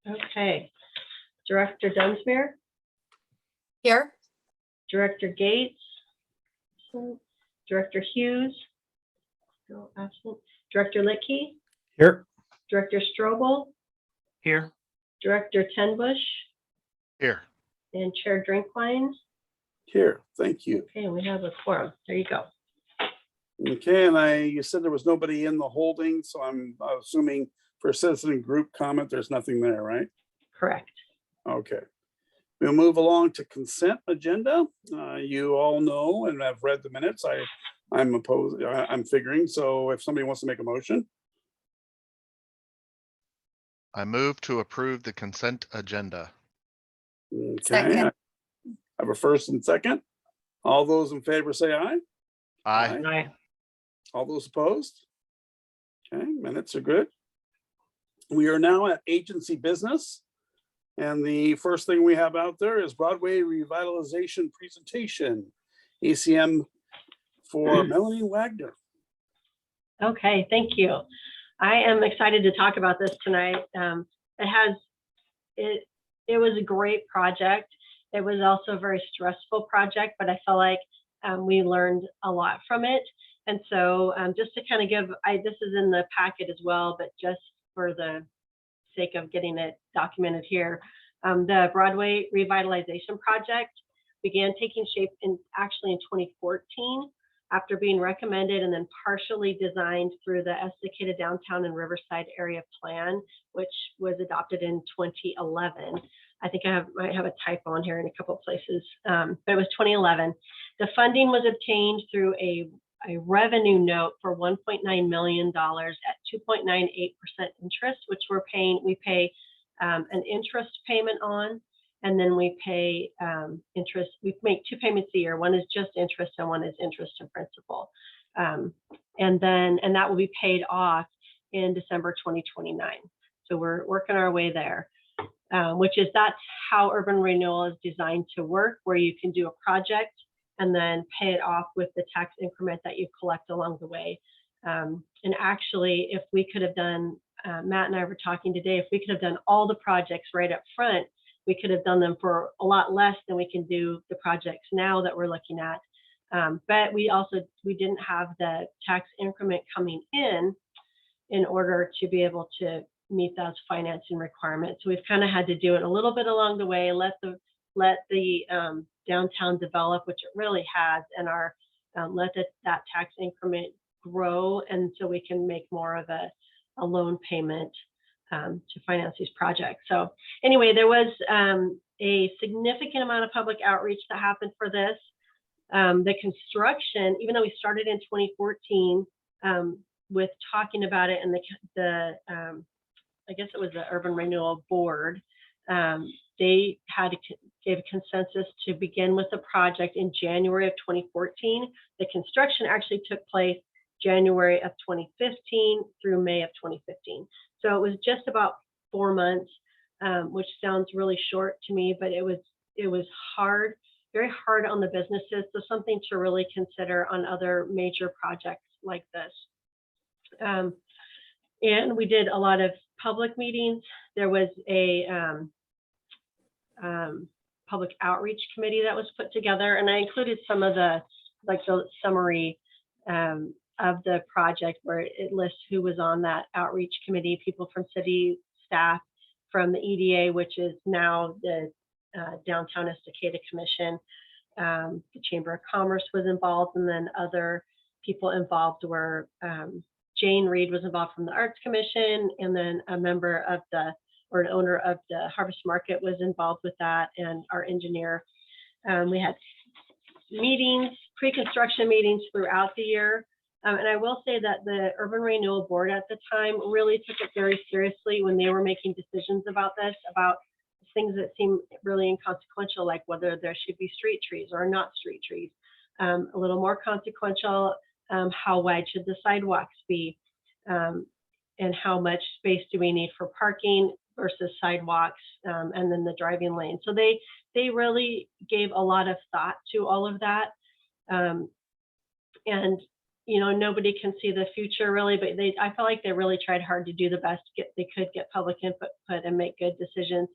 Okay. Director Dunsmuir, Here. Director Gates, Director Hughes, no absent. Director Litkey, Here. Director Strobel, Here. Director Tenbush, Here. and Chair Drinkline. Here, thank you. Okay, we have a quorum. There you go. Okay, and you said there was nobody in the holding, so I'm assuming for citizen group comment, there's nothing there, right? Correct. Okay. We'll move along to consent agenda. You all know and I've read the minutes. I'm figuring, so if somebody wants to make a motion, I move to approve the consent agenda. okay. Second. I have a first and second. All those in favor say aye. Aye. Aye. All those opposed? Okay, minutes are good. We are now at agency business. And the first thing we have out there is Broadway Revitalization Presentation, ACM for Melanie Wagner. Okay, thank you. I am excited to talk about this tonight. It was a great project. It was also a very stressful project, but I feel like we learned a lot from it. And so just to kind of give, this is in the packet as well, but just for the sake of getting it documented here, the Broadway Revitalization Project began taking shape actually in 2014 after being recommended and then partially designed through the Estacada Downtown and Riverside Area Plan, which was adopted in 2011. I think I might have a typo on here in a couple of places, but it was 2011. The funding was obtained through a revenue note for $1.9 million at 2.98% interest, which we pay an interest payment on, and then we pay interest. We make two payments a year. One is just interest and one is interest and principal. And that will be paid off in December 2029. So we're working our way there, that's how urban renewal is designed to work, where you can do a project and then pay it off with the tax increment that you collect along the way. And actually, if we could have done, Matt and I were talking today, if we could have done all the projects right up front, we could have done them for a lot less than we can do the projects now that we're looking at. But we didn't have the tax increment coming in order to be able to meet those financing requirements. So we've kind of had to do it a little bit along the way, let the downtown develop, which it really has, and let that tax increment grow, and so we can make more of a loan payment to finance these projects. So anyway, there was a significant amount of public outreach that happened for this. The construction, even though we started in 2014 with talking about it, and I guess it was the Urban Renewal Board, they gave a consensus to begin with the project in January of 2014. The construction actually took place January of 2015 through May of 2015. So it was just about 4 months, which sounds really short to me, but it was hard, very hard on the businesses. So something to really consider on other major projects like this. And we did a lot of public meetings. There was a public outreach committee that was put together, and I included some of the summary of the project, where it lists who was on that outreach committee, people from city staff, from the EDA, which is now the Downtown Estacada Commission. The Chamber of Commerce was involved, and then other people involved were Jane Reed was involved from the Arts Commission, and then a member of an owner of the Harvest Market was involved with that, and our engineer. We had meetings, pre-construction meetings throughout the year. And I will say that the Urban Renewal Board at the time really took it very seriously when they were making decisions about this, about things that seem really inconsequential, like whether there should be street trees or not street trees. A little more consequential, how wide should the sidewalks be, and how much space do we need for parking versus sidewalks, and then the driving lane. So they really gave a lot of thought to all of that. And nobody can see the future really, but I feel like they really tried hard to do the best they could get public input and make good decisions.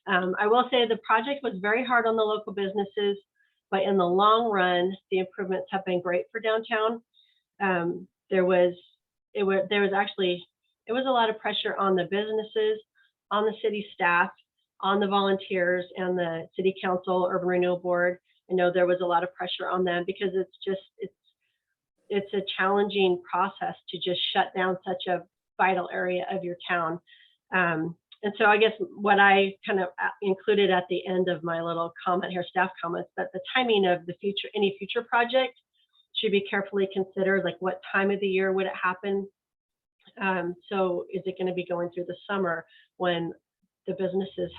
I will say the project was very hard on the local businesses, but in the long run, the improvements have been great for downtown. There was a lot of pressure on the businesses, on the city staff, on the volunteers, and the city council, urban renewal board. I know there was a lot of pressure on them because it's a challenging process to just shut down such a vital area of your town. And so I guess what I kind of included at the end of my little comment here, staff comments, that the timing of any future project should be carefully considered, like what time of the year would it happen? So is it going to be going through the summer when the businesses,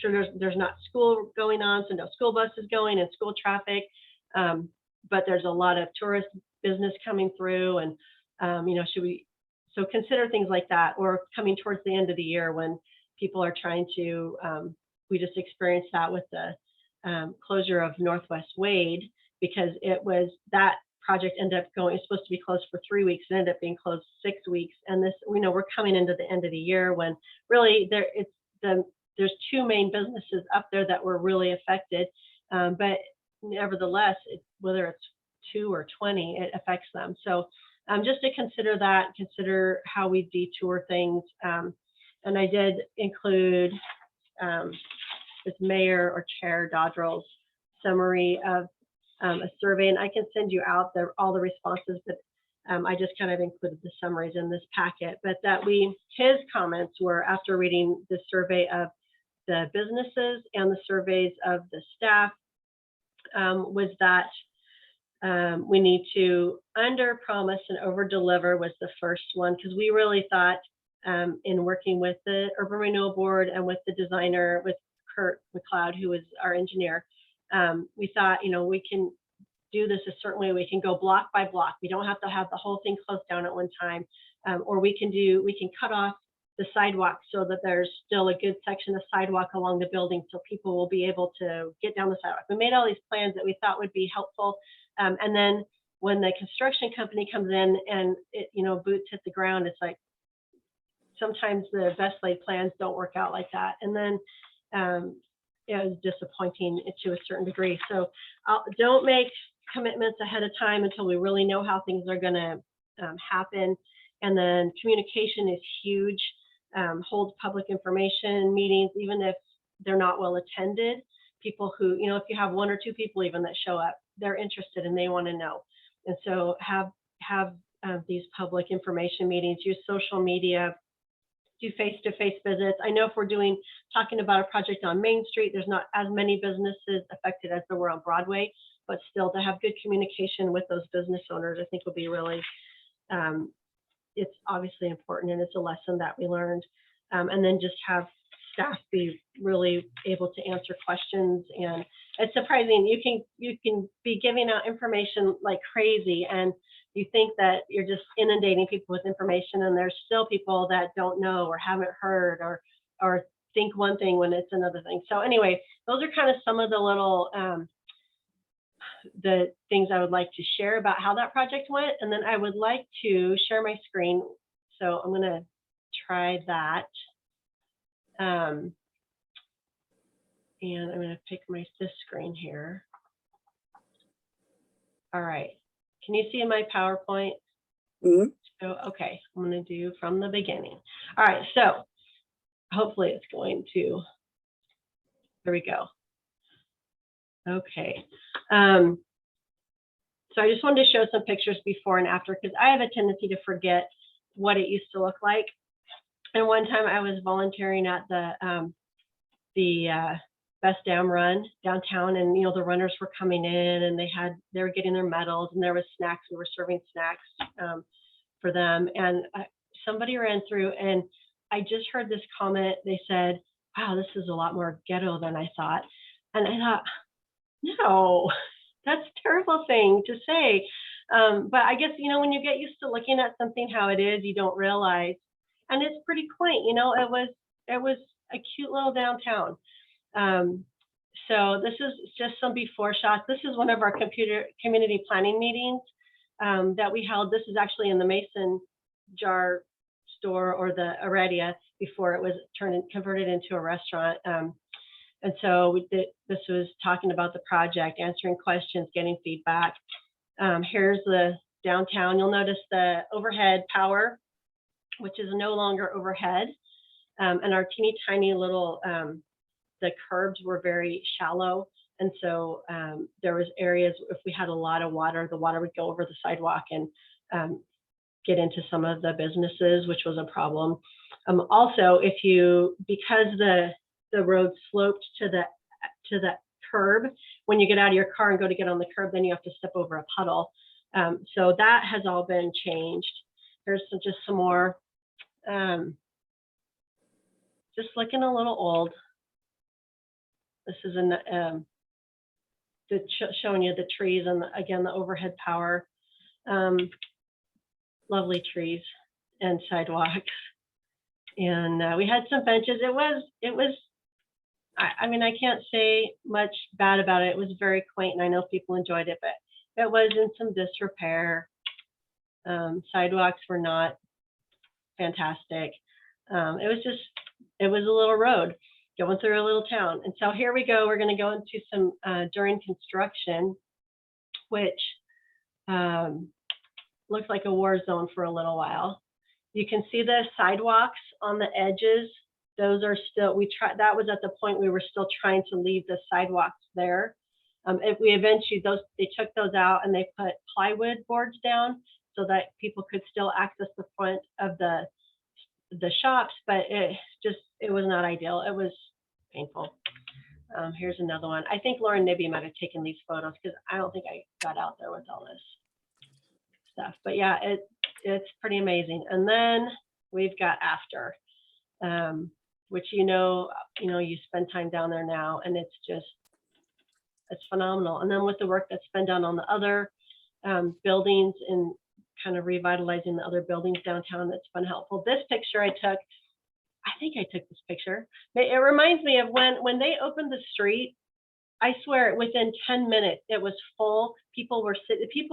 sure there's not school going on, so no school buses going and school traffic, but there's a lot of tourist business coming through, and so consider things like that, or coming towards the end of the year when people are trying to, we just experienced that with the closure of Northwest Wade, because that project ended up going, it's supposed to be closed for 3 weeks, and ended up being closed 6 weeks. And this, we're coming into the end of the year when really there's two main businesses up there that were really affected, but nevertheless, whether it's 2 or 20, it affects them. So just to consider how we detour things. And I did include this Mayor or Chair Dodrell's summary of a survey, and I can send you out all the responses, but I just kind of included the summaries in this packet. But his comments were, after reading the survey of the businesses and the surveys of the staff, was that we need to under promise and over deliver was the first one, because we really thought in working with the Urban Renewal Board and with the designer, with Kurt McLeod, who was our engineer, we thought, we can do this a certain way. We can go block by block. We don't have to have the whole thing closed down at one time, or we can cut off the sidewalk so that there's still a good section of sidewalk along the building, so people will be able to get down the sidewalk. We made all these plans that we thought would be helpful. And then when the construction company comes in and boots hit the ground, it's like sometimes the best laid plans don't work out like that. And then it was disappointing to a certain degree. So don't make commitments ahead of time until we really know how things are going to happen. And then communication is huge. Hold public information meetings, even if they're not well attended. People who, if you have 1 or 2 people even that show up, they're interested and they want to know. And so have these public information meetings, use social media, do face-to-face visits. I know if we're talking about a project on Main Street, there's not as many businesses affected as there were on Broadway, but still to have good communication with those business owners, I think will be really, it's obviously important, and it's a lesson that we learned. And then just have staff be really able to answer questions. And it's surprising, you can be giving out information like crazy, and you think that you're just inundating people with information, and there's still people that don't know or haven't heard or think one thing when it's another thing. So anyway, those are kind of some of the little the things I would like to share about how that project went. And then I would like to share my screen. So I'm going to try that. And I'm going to pick this screen here. All right. Can you see my PowerPoint? Mm-hmm. So, okay, I'm going to do from the beginning. All right, so hopefully it's going to, there we go. Okay. So I just wanted to show some pictures before and after, because I have a tendency to forget what it used to look like. And one time I was volunteering at the Best Damn Run downtown, and the runners were coming in and they were getting their medals, and there was snacks. We were serving snacks for them, and somebody ran through, and I just heard this comment. They said, "Wow, this is a lot more ghetto than I thought." And I thought, no, that's a terrible thing to say. But I guess when you get used to looking at something how it is, you don't realize. And it's pretty quaint. It was a cute little downtown. So this is just some before shots. This is one of our community planning meetings. that we held. This is actually in the Mason Jar store, or the Aradia, before it was converted into a restaurant. And so this was talking about the project, answering questions, getting feedback. Here's the downtown. You'll notice the overhead power, which is no longer overhead. And our teeny tiny little, the curbs were very shallow. And so there was areas, if we had a lot of water, the water would go over the sidewalk and get into some of the businesses, which was a problem. Also, because the road sloped to the curb, when you get out of your car and go to get on the curb, then you have to step over a puddle. So that has all been changed. There's just some more, just looking a little old. This is showing you the trees and again, the overhead power. Lovely trees and sidewalks. And we had some benches. It was, I mean, I can't say much bad about it. It was very quaint, and I know people enjoyed it, but it was in some disrepair. Sidewalks were not fantastic. It was a little road going through a little town. And so here we go. We're going to go into some during construction, which looks like a war zone for a little while. You can see the sidewalks on the edges. Those are still, that was at the point we were still trying to leave the sidewalks there. If we eventually, they took those out and they put plywood boards down so that people could still access the front of the shops, but it was not ideal. It was painful. Here's another one. I think Lauren Nibby might have taken these photos because I don't think I got out there with all this stuff. But yeah, it's pretty amazing. And then we've got after, which you spend time down there now, and it's phenomenal. And then with the work that's been done on the other buildings and kind of revitalizing the other buildings downtown, that's been helpful. This picture I think I took this picture. It reminds me of when they opened the street. I swear within 10 minutes, it was full. People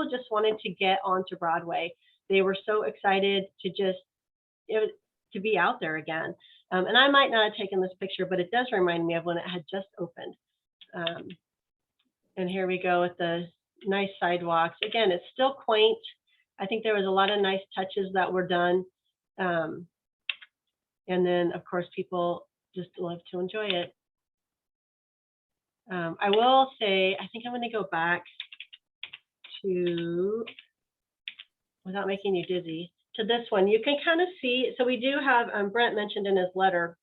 just wanted to get onto Broadway. They were so excited to be out there again. And I might not have taken this picture, but it does remind me of when it had just opened. And here we go with the nice sidewalks. Again, it's still quaint. I think there was a lot of nice touches that were done. And then, of course, people just love to enjoy it. I will say, I think I'm going to go back to, without making you dizzy, to this one. You can kind of see, so we do have, Brent mentioned in his letter,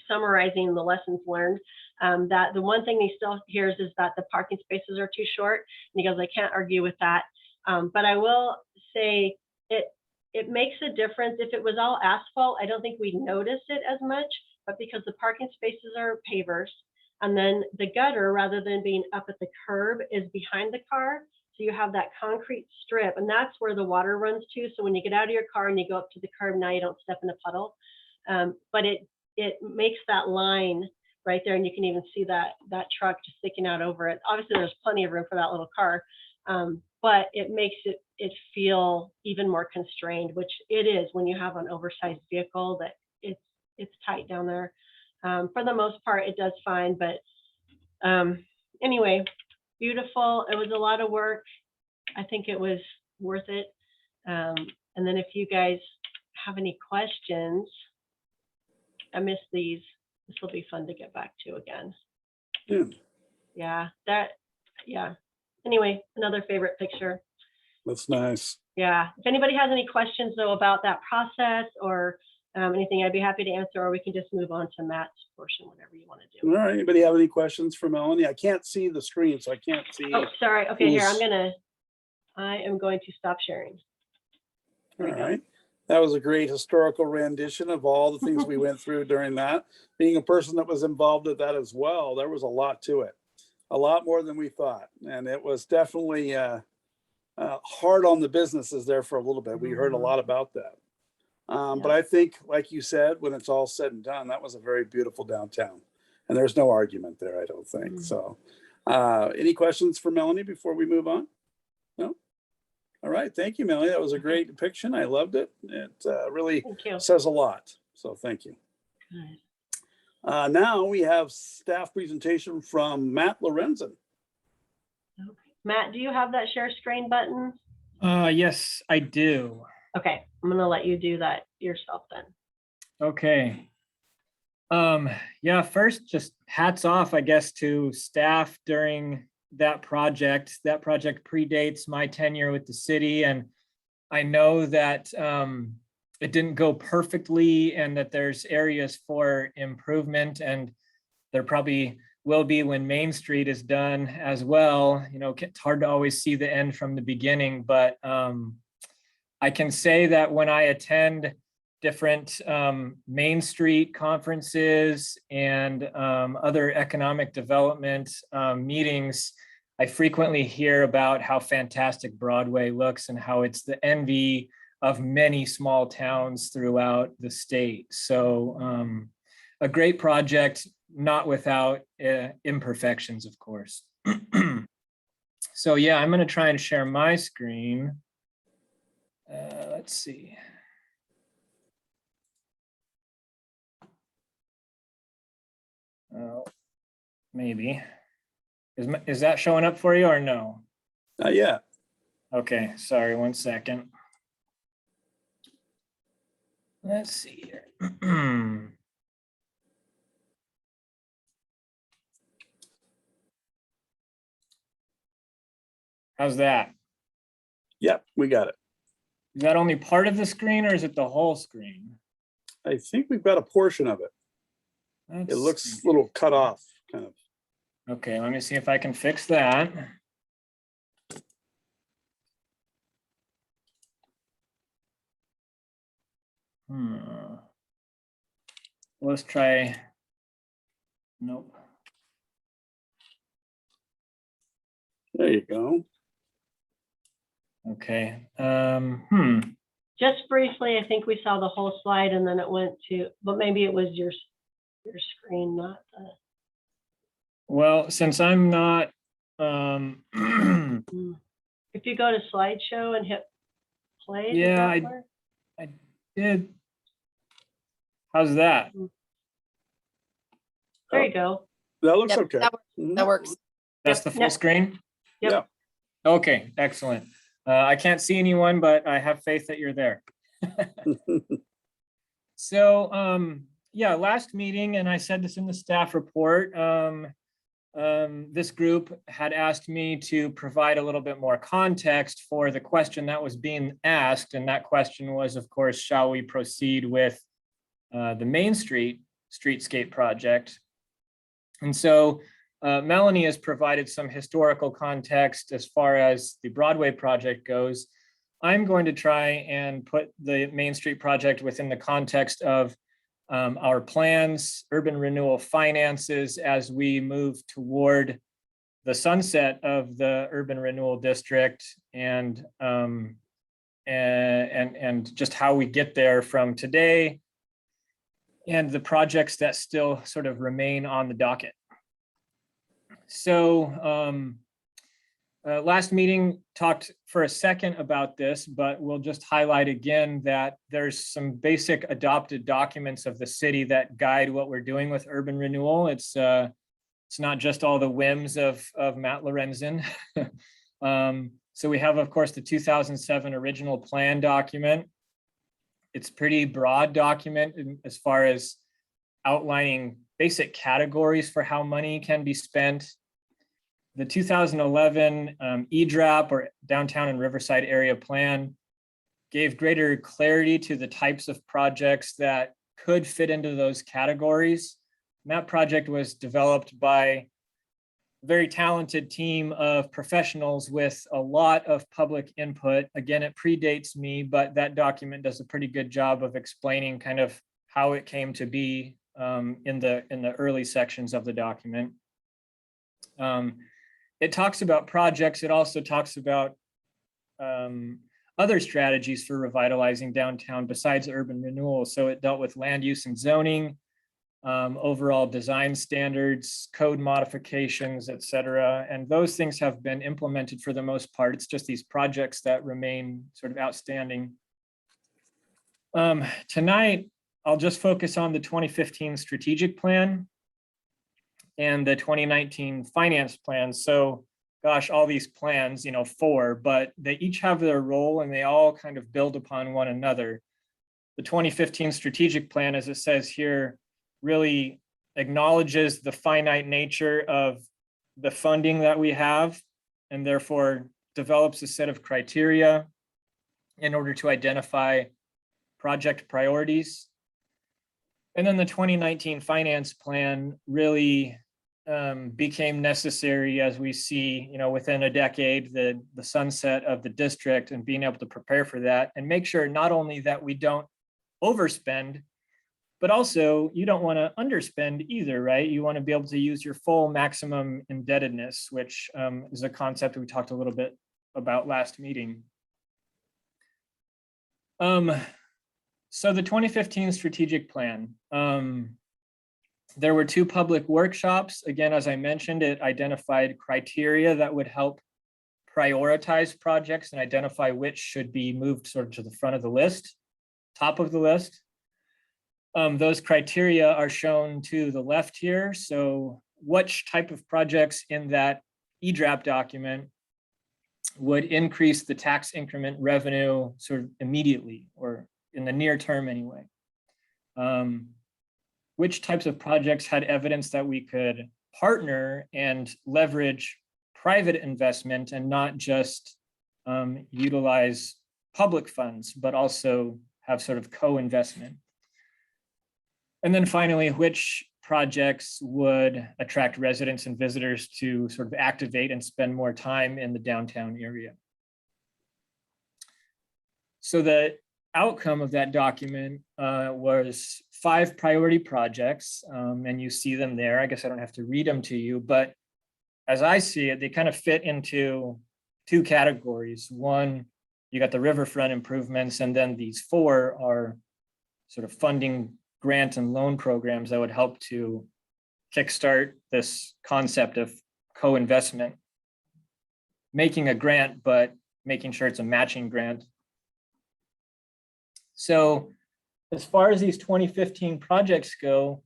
summarizing the lessons learned, that the one thing he still hears is that the parking spaces are too short. And he goes, I can't argue with that. But I will say it makes a difference. If it was all asphalt, I don't think we'd notice it as much, but because the parking spaces are pavers, and then the gutter, rather than being up at the curb, is behind the car. So you have that concrete strip, and that's where the water runs to. So when you get out of your car and you go up to the curb, now you don't step in a puddle. But it makes that line right there, and you can even see that truck just sticking out over it. Obviously, there's plenty of room for that little car, but it makes it feel even more constrained, which it is when you have an oversized vehicle that it's tight down there. For the most part, it does fine, but anyway, beautiful. It was a lot of work. I think it was worth it. And then if you guys have any questions, I missed these. This will be fun to get back to again. Yeah. Anyway, another favorite picture. That's nice. Yeah. If anybody has any questions though about that process or anything, I'd be happy to answer, or we can just move on to Matt's portion, whatever you want to do. All right. Anybody have any questions for Melanie? I can't see the screen, so I can't see. Oh, sorry. Okay, here, I am going to stop sharing. All right. That was a great historical rendition of all the things we went through during that. Being a person that was involved with that as well, there was a lot to it, a lot more than we thought. And it was definitely hard on the businesses there for a little bit. We heard a lot about that. But I think, like you said, when it's all said and done, that was a very beautiful downtown. And there's no argument there, I don't think. So any questions for Melanie before we move on? No? All right. right. Thank you, Melanie. That was a great depiction. I loved it. It really Thank you. says a lot. So thank you. Good. Now we have staff presentation from Matt Lorenzen. Okay. Matt, do you have that share screen button? Yes, I do. Okay, I'm gonna let you do that yourself then. Okay. Yeah, first, just hats off, I guess, to staff during that project. That project predates my tenure with the city, and I know that it didn't go perfectly and that there's areas for improvement, and there probably will be when Main Street is done as well. You know, it's hard to always see the end from the beginning, but I can say that when I attend different Main Street conferences and other economic development meetings, I frequently hear about how fantastic Broadway looks and how it's the envy of many small towns throughout the state. So a great project, not without imperfections, of course. So yeah, I'm going to try and share my screen. Let's see. Maybe. Is that showing up for you or no? Yeah. Okay, sorry, 1 second. Let's see here. How's that? Yep, we got it. Is that only part of the screen or is it the whole screen? I think we've got a portion of it. Let's It looks see. a little cut off, kind of. Okay, let me see if I can fix that. Let's try. Nope. There you go. Okay. Just briefly, I think we saw the whole slide and then it went to, but maybe it was your screen, not the. Well, since I'm not, If you go to slideshow and hit play, does Yeah, that work? I did. How's that? There you go. That looks Yep, okay. that Mhm. works. That's the full Yep. screen? Yep. Yeah. Okay, excellent. I can't see anyone, but I have faith that you're there. So, yeah, last meeting, and I said this in the staff report, this group had asked me to provide a little bit more context for the question that was being asked. And that question was, of course, shall we proceed with the Main Street streetscape project? And so Melanie has provided some historical context as far as the Broadway project goes. I'm going to try and put the Main Street project within the context of our plans, urban renewal finances as we move toward the sunset of the urban renewal district, and just how we get there from today, and the projects that still sort of remain on the docket. So last meeting talked for a second about this, but we'll just highlight again that there's some basic adopted documents of the city that guide what we're doing with urban renewal. It's not just all the whims of Matt Lorenzen. So we have, of course, the 2007 original plan document. It's pretty broad document as far as outlining basic categories for how money can be spent. The 2011 EDRAP, or Downtown and Riverside Area Plan, gave greater clarity to the types of projects that could fit into those categories. And that project was developed by a very talented team of professionals with a lot of public input. Again, it predates me, but that document does a pretty good job of explaining kind of how it came to be in the early sections of the document. It talks about projects. It also talks about other strategies for revitalizing downtown besides urban renewal. So it dealt with land use and zoning. overall design standards, code modifications, et cetera. And those things have been implemented for the most part. It's just these projects that remain sort of outstanding. Tonight, I'll just focus on the 2015 strategic plan and the 2019 finance plan. So gosh, all these plans, 4, but they each have their role and they all kind of build upon one another. The 2015 strategic plan, as it says here, really acknowledges the finite nature of the funding that we have and therefore develops a set of criteria in order to identify project priorities. And then the 2019 finance plan really became necessary as we see, within a decade, the sunset of the district and being able to prepare for that and make sure not only that we don't overspend, but also you don't want to underspend either, right? You want to be able to use your full maximum indebtedness, which is a concept we talked a little bit about last meeting. So the 2015 strategic plan, there were 2 public workshops. Again, as I mentioned, it identified criteria that would help prioritize projects and identify which should be moved sort of to the front of the list, top of the list. Those criteria are shown to the left here. So which type of projects in that EDRAP document would increase the tax increment revenue sort of immediately or in the near term anyway? Which types of projects had evidence that we could partner and leverage private investment and not just utilize public funds, but also have sort of co-investment? And then finally, which projects would attract residents and visitors to sort of activate and spend more time in the downtown area? So the outcome of that document was 5 priority projects, and you see them there. I guess I don't have to read them to you, but as I see it, they kind of fit into 2 categories. One, you got the riverfront improvements, and then these 4 are sort of funding grant and loan programs that would help to kickstart this concept of co-investment, making a grant, but making sure it's a matching grant. So as far as these 2015 projects go,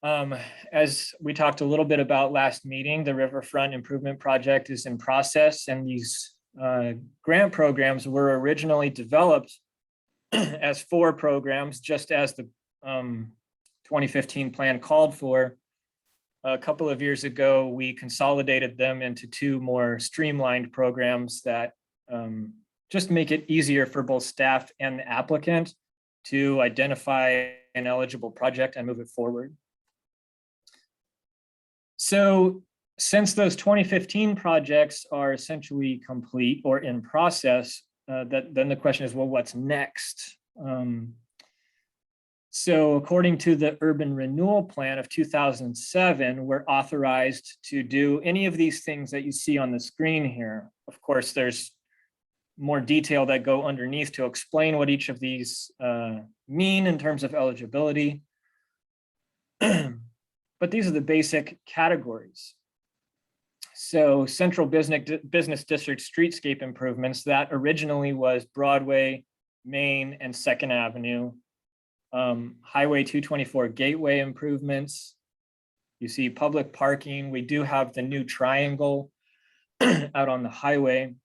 as we talked a little bit about last meeting, the Riverfront Improvement Project is in process, and these grant programs were originally developed as 4 programs, just as the 2015 plan called for. A couple of years ago, we consolidated them into 2 more streamlined programs that just make it easier for both staff and the applicant to identify an eligible project and move it forward. So since those 2015 projects are essentially complete or in process, then the question is, well, what's next? So according to the Urban Renewal Plan of 2007, we're authorized to do any of these things that you see on the screen here. Of course, there's more detail that go underneath to explain what each of these mean in terms of eligibility. But these are the basic categories. So central business district streetscape improvements, that originally was Broadway, Main, and 2nd Avenue. Highway 224 gateway improvements. You see public parking. We do have the new triangle out on the highway.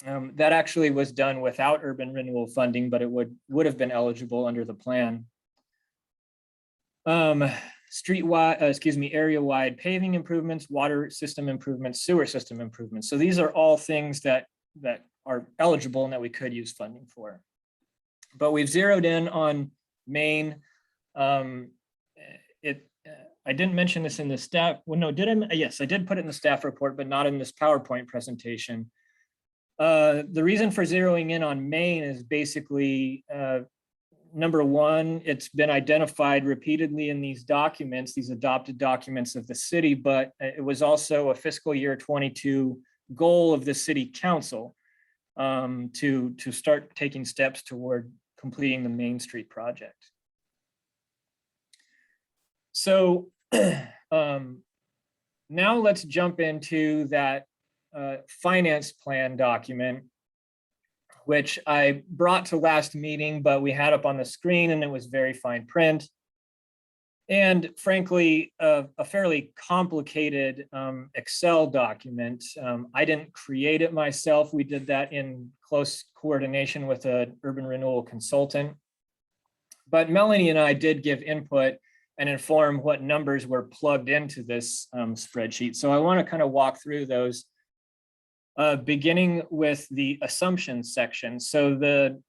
That actually was done without urban renewal funding, but it would have been eligible under the plan. Area-wide paving improvements, water system improvements, sewer system improvements. So these are all things that are eligible and that we could use funding for. But we've zeroed in on Main. I didn't mention this in the staff. Well, no, did I? Yes, I did put it in the staff report, but not in this PowerPoint presentation. The reason for zeroing in on Main is basically, number one, it's been identified repeatedly in these documents, these adopted documents of the city, but it was also a fiscal year 22 goal of the city council to start taking steps toward completing the Main Street project. So now let's jump into that finance plan document, which I brought to last meeting, but we had up on the screen and it was very fine print. And frankly, a fairly complicated Excel document. I didn't create it myself. We did that in close coordination with an urban renewal consultant. But Melanie and I did give input and inform what numbers were plugged into this spreadsheet. So I want to kind of walk through those, beginning with the assumptions section. So the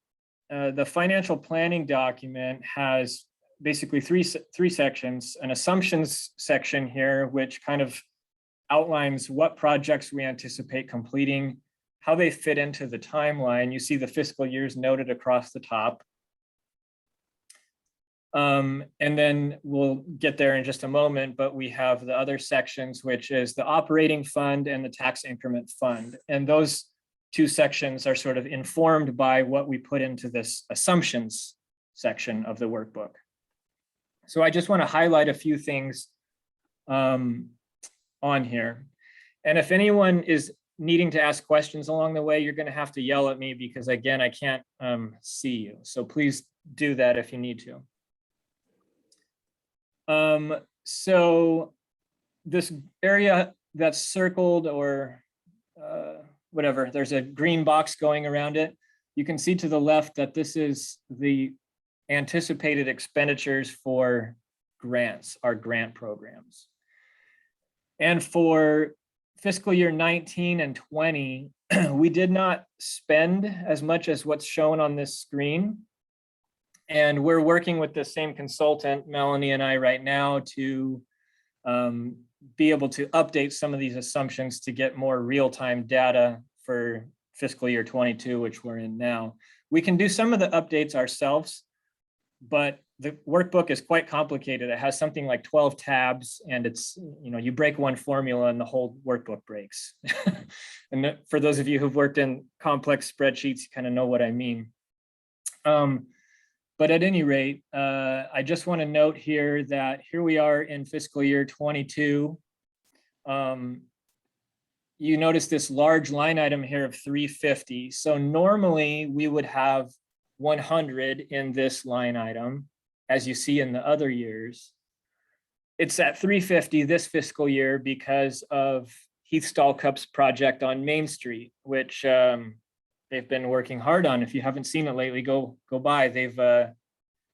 financial planning document has basically three sections: an assumptions section here, which kind of outlines what projects we anticipate completing, how they fit into the timeline. You see the fiscal years noted across the top. And then we'll get there in just a moment, but we have the other sections, which is the operating fund and the tax increment fund. And those two sections are sort of informed by what we put into this assumptions section of the workbook. So I just want to highlight a few things on here. And if anyone is needing to ask questions along the way, you're going to have to yell at me because, again, I can't see you. So please do that if you need to. So this area that's circled or whatever, there's a green box going around it. You can see to the left that this is the anticipated expenditures for grants, our grant programs. And for fiscal year 19 and 20, we did not spend as much as what's shown on this screen. And we're working with the same consultant, Melanie and I, right now to be able to update some of these assumptions to get more real-time data for fiscal year 22, which we're in now. We can do some of the updates ourselves, but the workbook is quite complicated. It has something like 12 tabs, and it's, you know, you break one formula and the whole workbook breaks. And for those of you who've worked in complex spreadsheets, you kind of know what I mean. But at any rate, I just want to note here that here we are in fiscal year 22. You notice this large line item here of 350. So normally we would have 100 in this line item, as you see in the other years. It's at 350 this fiscal year because of Heath Stallcup's project on Main Street, which they've been working hard on. If you haven't seen it lately, go by. They've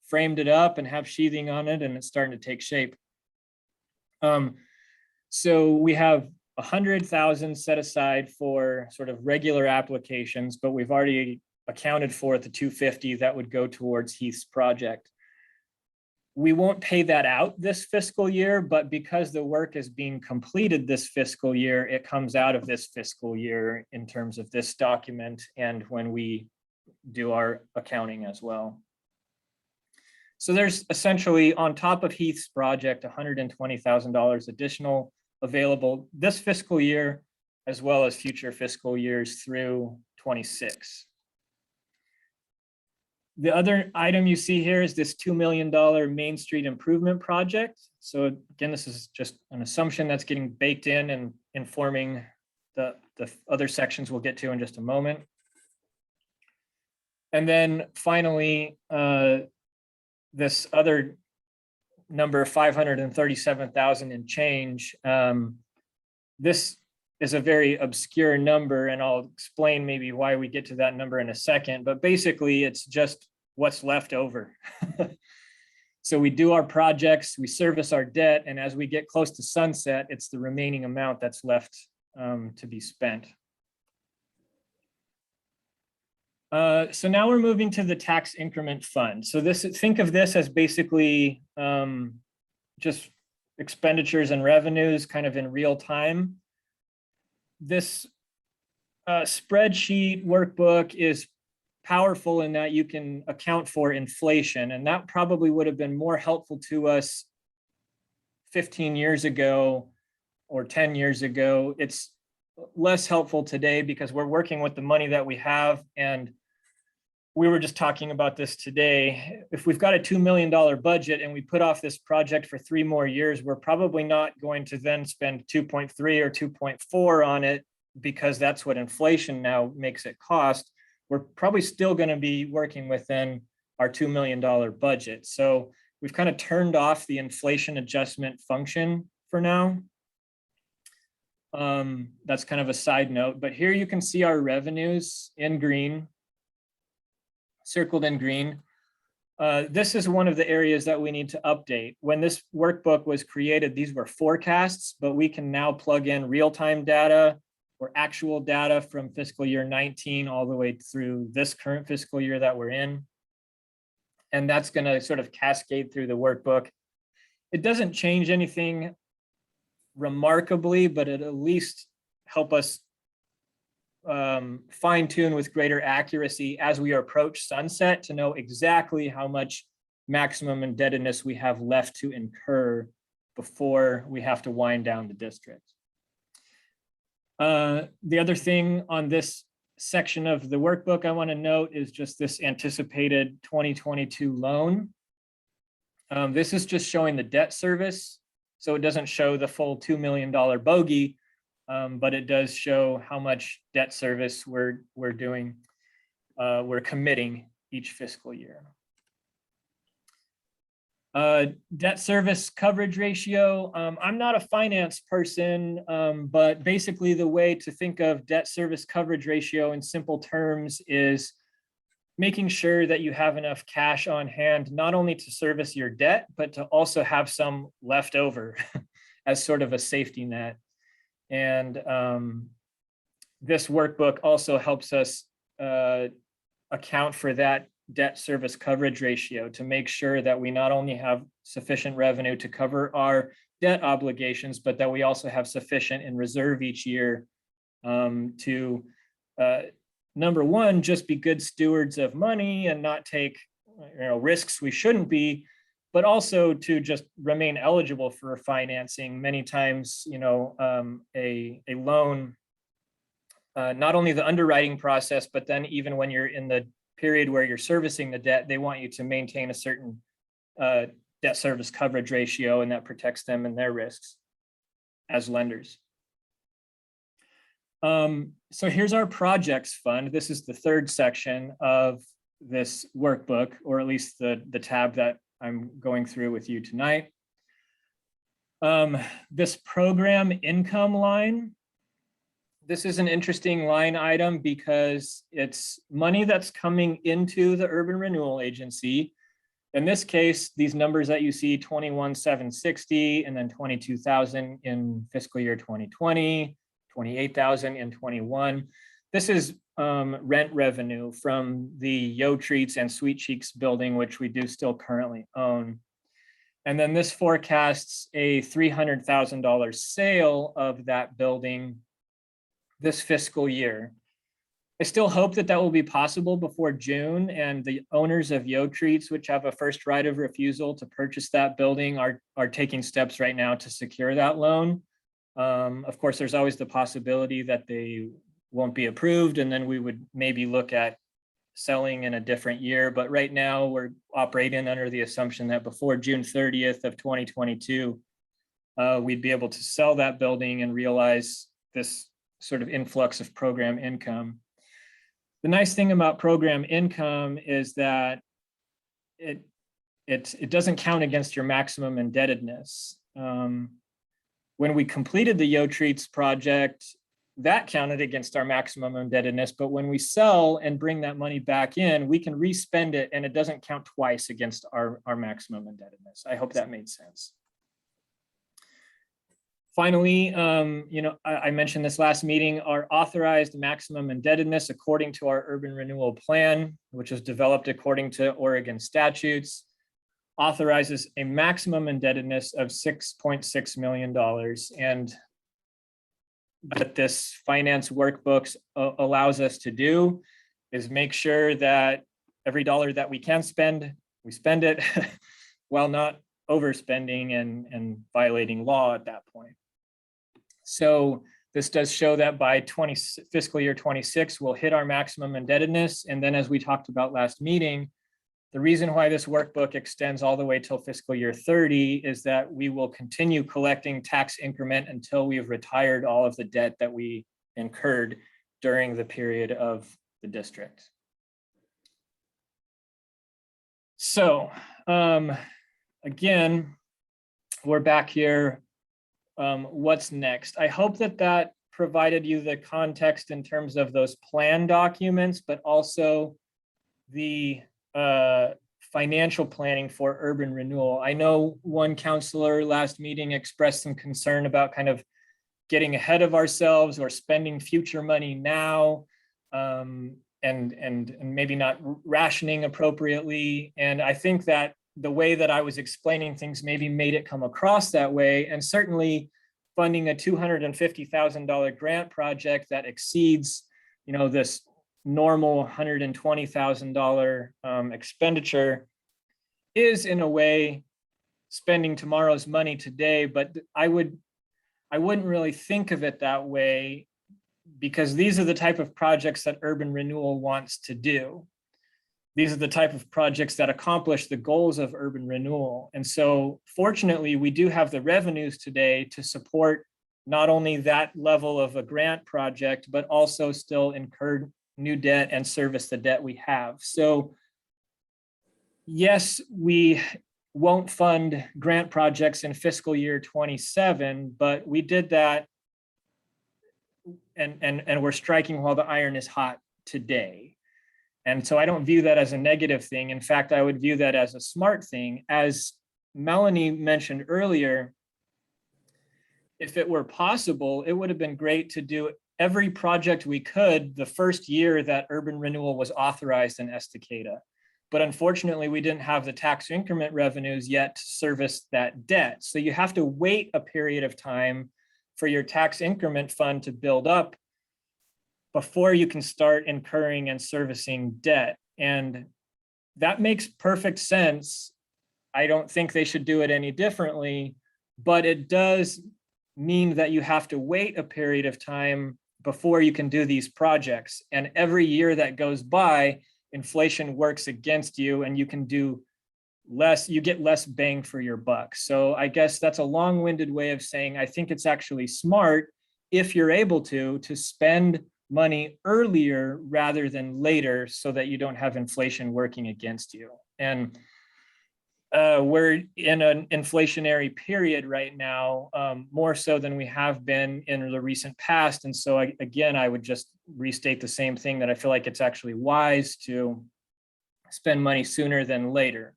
framed it up and have sheathing on it, and it's starting to take shape. So we have 100,000 set aside for sort of regular applications, but we've already accounted for the 250 that would go towards Heath's project. We won't pay that out this fiscal year, but because the work is being completed this fiscal year, it comes out of this fiscal year in terms of this document and when we do our accounting as well. So there's essentially, on top of Heath's project, $120,000 additional available this fiscal year, as well as future fiscal years through 26. The other item you see here is this $2 million Main Street improvement project. So again, this is just an assumption that's getting baked in and informing the other sections we'll get to in just a moment. And then finally, this other number, 537,000 and change. This is a very obscure number, and I'll explain maybe why we get to that number in a second, but basically it's just what's left over. So we do our projects, we service our debt, and as we get close to sunset, it's the remaining amount that's left to be spent. So now we're moving to the tax increment fund. So think of this as basically just expenditures and revenues kind of in real time. This spreadsheet workbook is powerful in that you can account for inflation, and that probably would have been more helpful to us 15 years ago or 10 years ago. It's less helpful today because we're working with the money that we have, and we were just talking about this today. If we've got a $2 million budget and we put off this project for 3 more years, we're probably not going to then spend 2.3 or 2.4 on it, because that's what inflation now makes it cost. We're probably still going to be working within our $2 million budget. So we've kind of turned off the inflation adjustment function for now. That's kind of a side note, but here you can see our revenues in green, circled in green. This is one of the areas that we need to update. When this workbook was created, these were forecasts, but we can now plug in real-time data or actual data from fiscal year 19 all the way through this current fiscal year that we're in. And that's going to sort of cascade through the workbook. It doesn't change anything remarkably, but it at least help us fine tune with greater accuracy as we approach sunset to know exactly how much maximum indebtedness we have left to incur before we have to wind down the district. The other thing on this section of the workbook I want to note is just this anticipated 2022 loan. This is just showing the debt service, so it doesn't show the full $2 million bogey, but it does show how much debt service we're committing each fiscal year. Debt service coverage ratio. I'm not a finance person, but basically the way to think of debt service coverage ratio in simple terms is making sure that you have enough cash on hand, not only to service your debt, but to also have some left over as sort of a safety net. And this workbook also helps us account for that debt service coverage ratio to make sure that we not only have sufficient revenue to cover our debt obligations, but that we also have sufficient in reserve each year to, number one, just be good stewards of money and not take risks we shouldn't be, but also to just remain eligible for financing. Many times, a loan, not only the underwriting process, but then even when you're in the period where you're servicing the debt, they want you to maintain a certain debt service coverage ratio, and that protects them and their risks as lenders. So here's our projects fund. This is the third section of this workbook, or at least the tab that I'm going through with you tonight. This program income line, this is an interesting line item because it's money that's coming into the Urban Renewal Agency. In this case, these numbers that you see, 21,760 and then 22,000 in fiscal year 2020, 28,000 in 21. This is rent revenue from the Yo Treats and Sweet Cheeks building, which we do still currently own. And then this forecasts a $300,000 sale of that building this fiscal year. I still hope that that will be possible before June, and the owners of Yo Treats, which have a first right of refusal to purchase that building, are taking steps right now to secure that loan. Of course, there's always the possibility that they won't be approved, and then we would maybe look at selling in a different year. But right now we're operating under the assumption that before June 30th of 2022, we'd be able to sell that building and realize this sort of influx of program income. The nice thing about program income is that it doesn't count against your maximum indebtedness. When we completed the Yo Treats project, that counted against our maximum indebtedness, but when we sell and bring that money back in, we can respend it and it doesn't count twice against our maximum indebtedness. I hope that made sense. Finally, I mentioned this last meeting, our authorized maximum indebtedness according to our urban renewal plan, which was developed according to Oregon statutes, authorizes a maximum indebtedness of $6.6 million. And what this finance workbook allows us to do is make sure that every dollar that we can spend, we spend it while not overspending and violating law at that point. So This does show that by fiscal year 26, we'll hit our maximum indebtedness. And then as we talked about last meeting, the reason why this workbook extends all the way till fiscal year 30 is that we will continue collecting tax increment until we've retired all of the debt that we incurred during the period of the district. So again, we're back here. What's next? I hope that that provided you the context in terms of those plan documents, but also the financial planning for urban renewal. I know one counselor last meeting expressed some concern about kind of getting ahead of ourselves or spending future money now, and maybe not rationing appropriately. And I think that the way that I was explaining things maybe made it come across that way. And certainly funding a $250,000 grant project that exceeds, this normal $120,000 expenditure is in a way spending tomorrow's money today. But I wouldn't really think of it that way, because these are the type of projects that urban renewal wants to do. These are the type of projects that accomplish the goals of urban renewal. And so fortunately, we do have the revenues today to support not only that level of a grant project, but also still incur new debt and service the debt we have. So yes, we won't fund grant projects in fiscal year 27, but we did that and we're striking while the iron is hot today. And so I don't view that as a negative thing. In fact, I would view that as a smart thing. As Melanie mentioned earlier, if it were possible, it would have been great to do every project we could the first year that urban renewal was authorized in Estacada. But unfortunately, we didn't have the tax increment revenues yet to service that debt. So you have to wait a period of time for your tax increment fund to build up before you can start incurring and servicing debt. And that makes perfect sense. I don't think they should do it any differently, but it does mean that you have to wait a period of time before you can do these projects. And every year that goes by, inflation works against you and you can do less, you get less bang for your buck. So I guess that's a long-winded way of saying, I think it's actually smart, if you're able to spend money earlier rather than later, so that you don't have inflation working against you. And we're in an inflationary period right now, more so than we have been in the recent past. And so again, I would just restate the same thing, that I feel like it's actually wise to spend money sooner than later.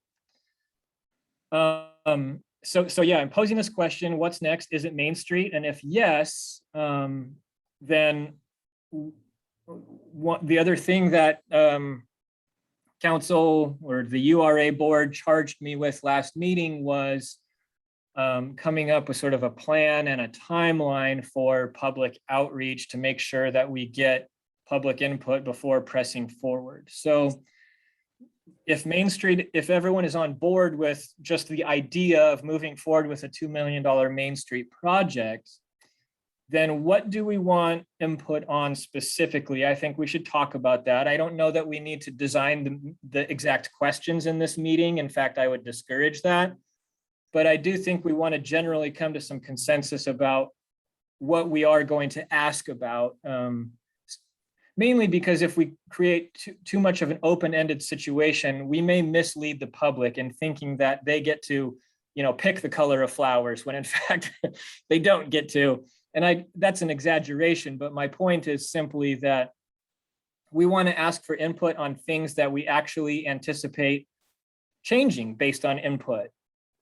So yeah, I'm posing this question: what's next? Is it Main Street? And if yes, then the other thing that council or the URA board charged me with last meeting was coming up with sort of a plan and a timeline for public outreach to make sure that we get public input before pressing forward. So if Main Street, if everyone is on board with just the idea of moving forward with a $2 million Main Street project, then what do we want input on specifically? I think we should talk about that. I don't know that we need to design the exact questions in this meeting. In fact, I would discourage that. But I do think we want to generally come to some consensus about what we are going to ask about. Mainly because if we create too much of an open-ended situation, we may mislead the public in thinking that they get to, pick the color of flowers, when in fact they don't get to. And that's an exaggeration, but my point is simply that we want to ask for input on things that we actually anticipate changing based on input.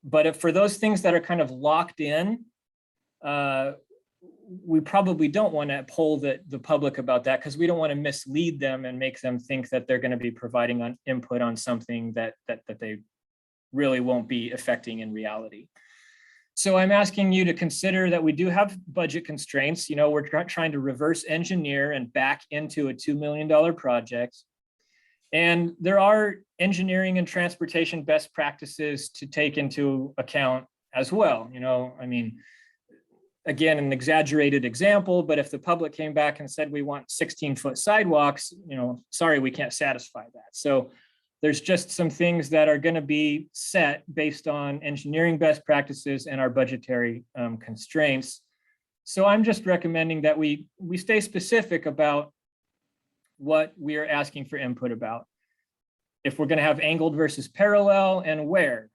But if for those things that are kind of locked in, we probably don't want to poll the public about that, because we don't want to mislead them and make them think that they're going to be providing input on something that they really won't be affecting in reality. So I'm asking you to consider that we do have budget constraints. We're trying to reverse engineer and back into a $2 million project. And there are engineering and transportation best practices to take into account as well. again, an exaggerated example, but if the public came back and said we want 16-foot sidewalks, sorry, we can't satisfy that. So there's just some things that are going to be set based on engineering best practices and our budgetary constraints. So I'm just recommending that we stay specific about what we are asking for input about. If we're going to have angled versus parallel and where.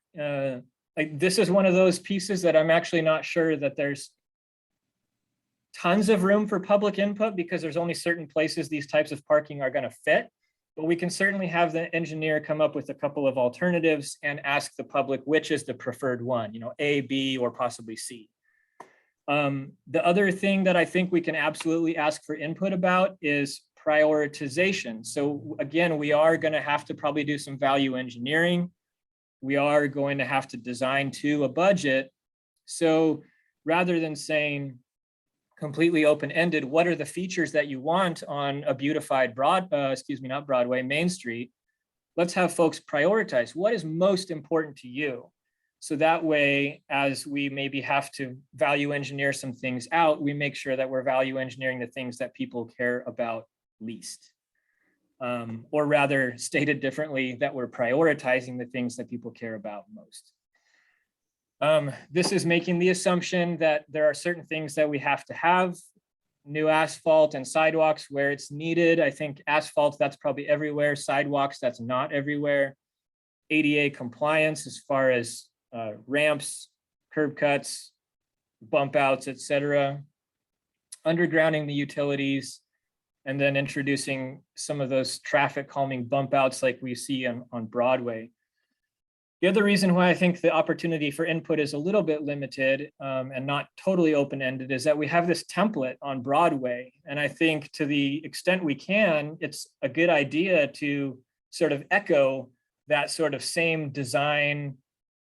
This is one of those pieces that I'm actually not sure that there's tons of room for public input, because there's only certain places these types of parking are going to fit. But we can certainly have the engineer come up with a couple of alternatives and ask the public which is the preferred one, A, B, or possibly C. The other thing that I think we can absolutely ask for input about is prioritization. So again, we are going to have to probably do some value engineering. We are going to have to design to a budget. So rather than saying completely open-ended, what are the features that you want on a beautified Main Street? Let's have folks prioritize what is most important to you. So that way, as we maybe have to value engineer some things out, we make sure that we're value engineering the things that people care about least. Or rather, stated differently, that we're prioritizing the things that people care about most. This is making the assumption that there are certain things that we have to have, new asphalt and sidewalks where it's needed. I think asphalt, that's probably everywhere. Sidewalks, that's not everywhere. ADA compliance as far as ramps, curb cuts, bump outs, etc. Undergrounding the utilities, and then introducing some of those traffic calming bump outs like we see on Broadway. The other reason why I think the opportunity for input is a little bit limited and not totally open-ended is that we have this template on Broadway. And I think to the extent we can, it's a good idea to sort of echo that sort of same design,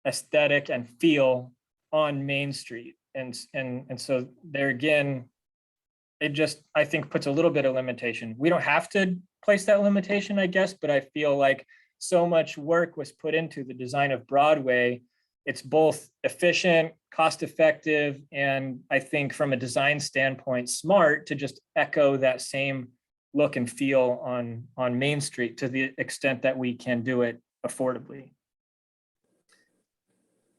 aesthetic, and feel on Main Street. And so there again, it just, I think, puts a little bit of limitation. We don't have to place that limitation, I guess, but I feel like so much work was put into the design of Broadway. It's both efficient, cost-effective, and I think from a design standpoint, smart to just echo that same look and feel on Main Street to the extent that we can do it affordably.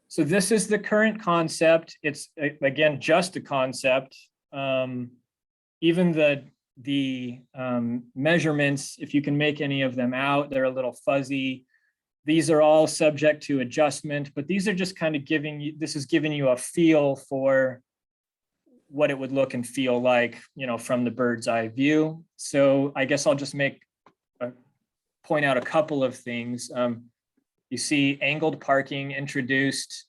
So this is the current concept. It's, again, just a concept. Even the measurements, if you can make any of them out, they're a little fuzzy. These are all subject to adjustment, but these are just kind of giving you a feel for what it would look and feel like, from the bird's eye view. So I guess I'll just point out a couple of things. You see angled parking introduced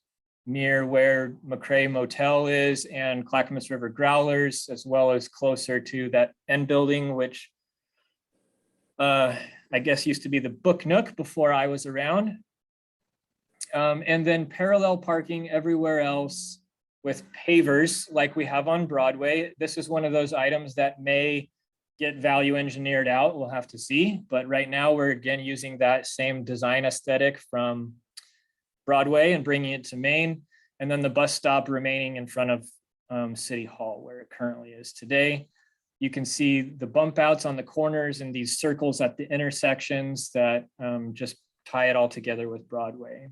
near where McCrae Motel is and Clackamas River Growlers, as well as closer to that end building, which I guess used to be the Book Nook before I was around. And then parallel parking everywhere else with pavers like we have on Broadway. This is one of those items that may get value engineered out. We'll have to see. But right now we're again using that same design aesthetic from Broadway and bringing it to Main, and then the bus stop remaining in front of City Hall where it currently is today. You can see the bump outs on the corners and these circles at the intersections that just tie it all together with Broadway.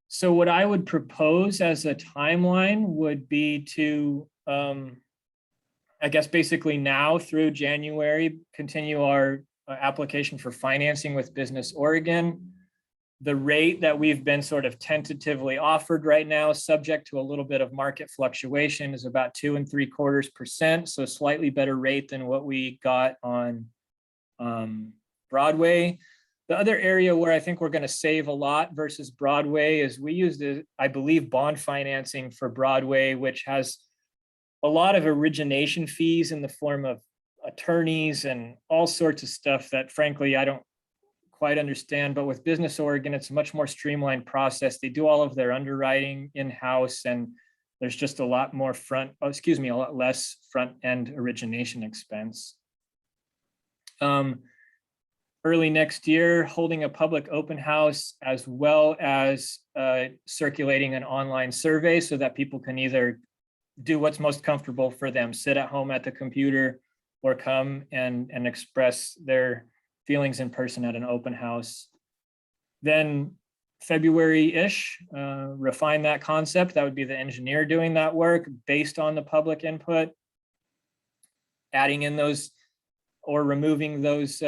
So what I would propose as a timeline would be to, I guess basically now through January, continue our application for financing with Business Oregon. The rate that we've been sort of tentatively offered right now, subject to a little bit of market fluctuation, is about 2 3/4%. So slightly better rate than what we got on Broadway. The other area where I think we're going to save a lot versus Broadway is we used, I believe, bond financing for Broadway, which has a lot of origination fees in the form of attorneys and all sorts of stuff that frankly I don't quite understand. But with Business Oregon, it's a much more streamlined process. They do all of their underwriting in-house, and there's just a lot more a lot less front-end origination expense. early next year, holding a public open house as well as circulating an online survey so that people can either do what's most comfortable for them, sit at home at the computer, or come and express their feelings in person at an open house. Then February-ish, refine that concept. That would be the engineer doing that work based on the public input, adding in those or removing those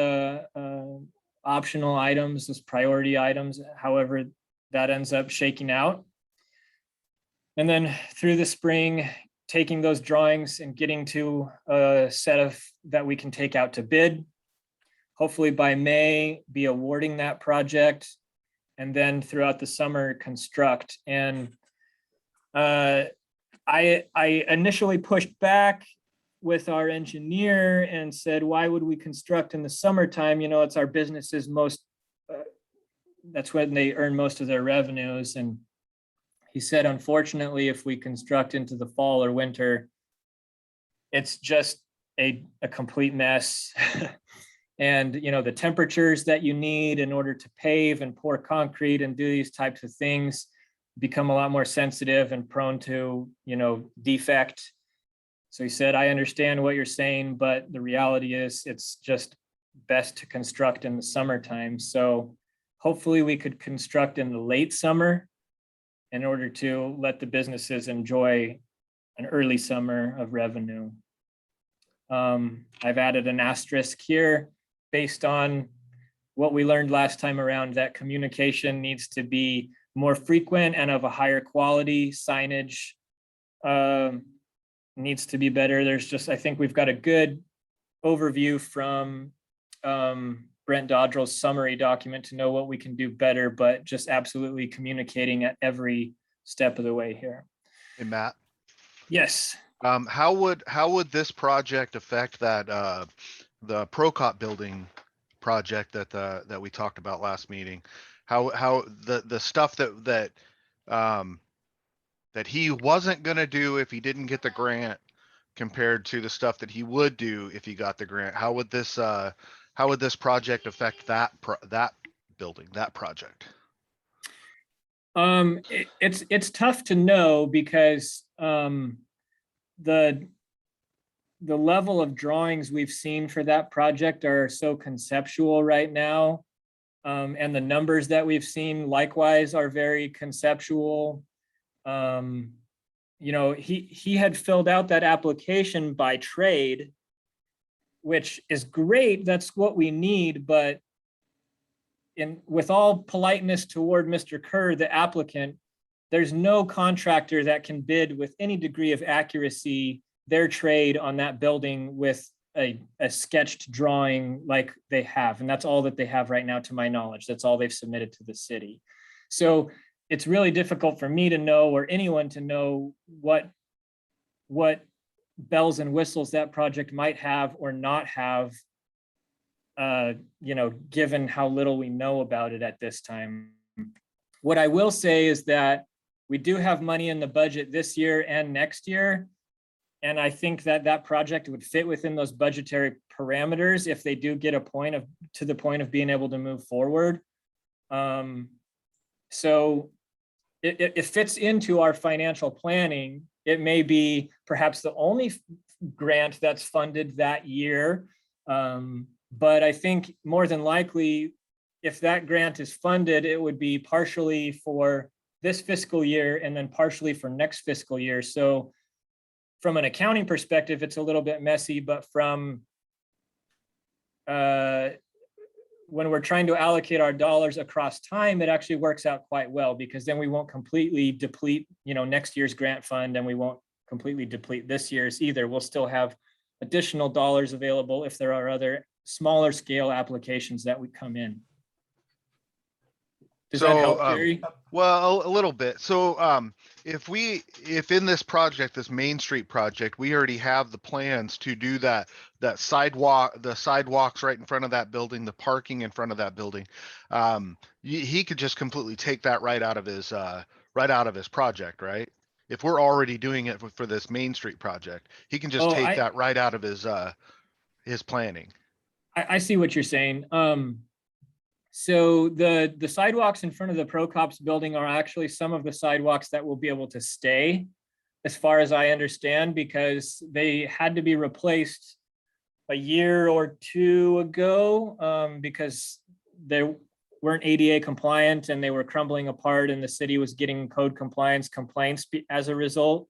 optional items, those priority items, however that ends up shaking out. And then through the spring, taking those drawings and getting to a set of that we can take out to bid. Hopefully by May, be awarding that project, and then throughout the summer construct. And I initially pushed back with our engineer and said, why would we construct in the summertime? You know, it's our business's most, that's when they earn most of their revenues. And he said, unfortunately, if we construct into the fall or winter, it's just a complete mess. And, you know, the temperatures that you need in order to pave and pour concrete and do these types of things become a lot more sensitive and prone to, you know, defect. So he said, I understand what you're saying, but the reality is it's just best to construct in the summertime. So hopefully we could construct in the late summer in order to let the businesses enjoy an early summer of revenue. I've added an asterisk here based on what we learned last time around, that communication needs to be more frequent and of a higher quality. Signage needs to be better. There's just, I think we've got a good overview from Brent Dodrell's summary document to know what we can do better, but just absolutely communicating at every step of the way here. Hey, Matt, Yes. how would this project affect that, the Procop building project that we talked about last meeting? How the stuff that he wasn't gonna do if he didn't get the grant compared to the stuff that he would do if he got the grant? How would this project affect that building, that project? It's tough to know because the level of drawings we've seen for that project are so conceptual right now. And the numbers that we've seen likewise are very conceptual. You know, he had filled out that application by trade, which is great. That's what we need. But with all politeness toward Mr. Kerr, the applicant, there's no contractor that can bid with any degree of accuracy their trade on that building with a sketched drawing like they have. And that's all that they have right now, to my knowledge. That's all they've submitted to the city. So it's really difficult for me to know, or anyone to know, what bells and whistles that project might have or not have, you know, given how little we know about it at this time. What I will say is that we do have money in the budget this year and next year. And I think that that project would fit within those budgetary parameters if they do get to the point of being able to move forward. So it fits into our financial planning. It may be perhaps the only grant that's funded that year. But I think more than likely, if that grant is funded, it would be partially for this fiscal year and then partially for next fiscal year. So from an accounting perspective, it's a little bit messy, but from when we're trying to allocate our dollars across time, it actually works out quite well, because then we won't completely deplete, you know, next year's grant fund, and we won't completely deplete this year's either. We'll still have additional dollars available if there are other smaller scale applications that would come in. Does that help, Gary? Well, a little bit. So, if in this project, this Main Street project, we already have the plans to do that sidewalk, the sidewalks right in front of that building, the parking in front of that building, he could just completely take that right out of his project, right? If we're already doing it for this Main Street project, he can just take that right out of his planning. I see what you're saying. So the sidewalks in front of the ProCops building are actually some of the sidewalks that will be able to stay, as far as I understand, because they had to be replaced a year or two ago, because they weren't ADA compliant and they were crumbling apart, and the city was getting code compliance complaints as a result.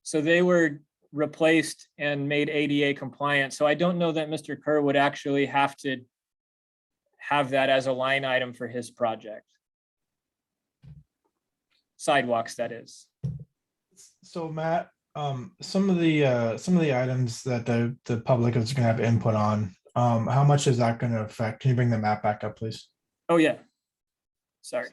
So they were replaced and made ADA compliant. So I don't know that Mr. Kerr would actually have to have that as a line item for his project. Sidewalks, that is. So Matt, some of the items that the public is gonna have input on, how much is that gonna affect? Can you bring the map back up, please? Oh, yeah. Sorry.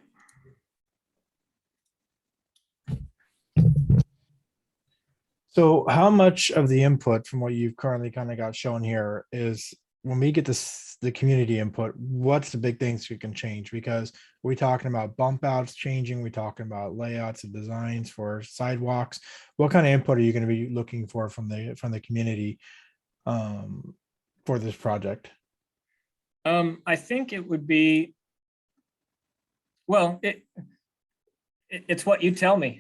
So how much of the input from what you've currently kind of got shown here is when we get this, the community input, what's the big things we can change? Because we're talking about bump outs changing, we're talking about layouts and designs for sidewalks. What kind of input are you going to be looking for from the community for this project? I think it would be, well, it's what you tell me.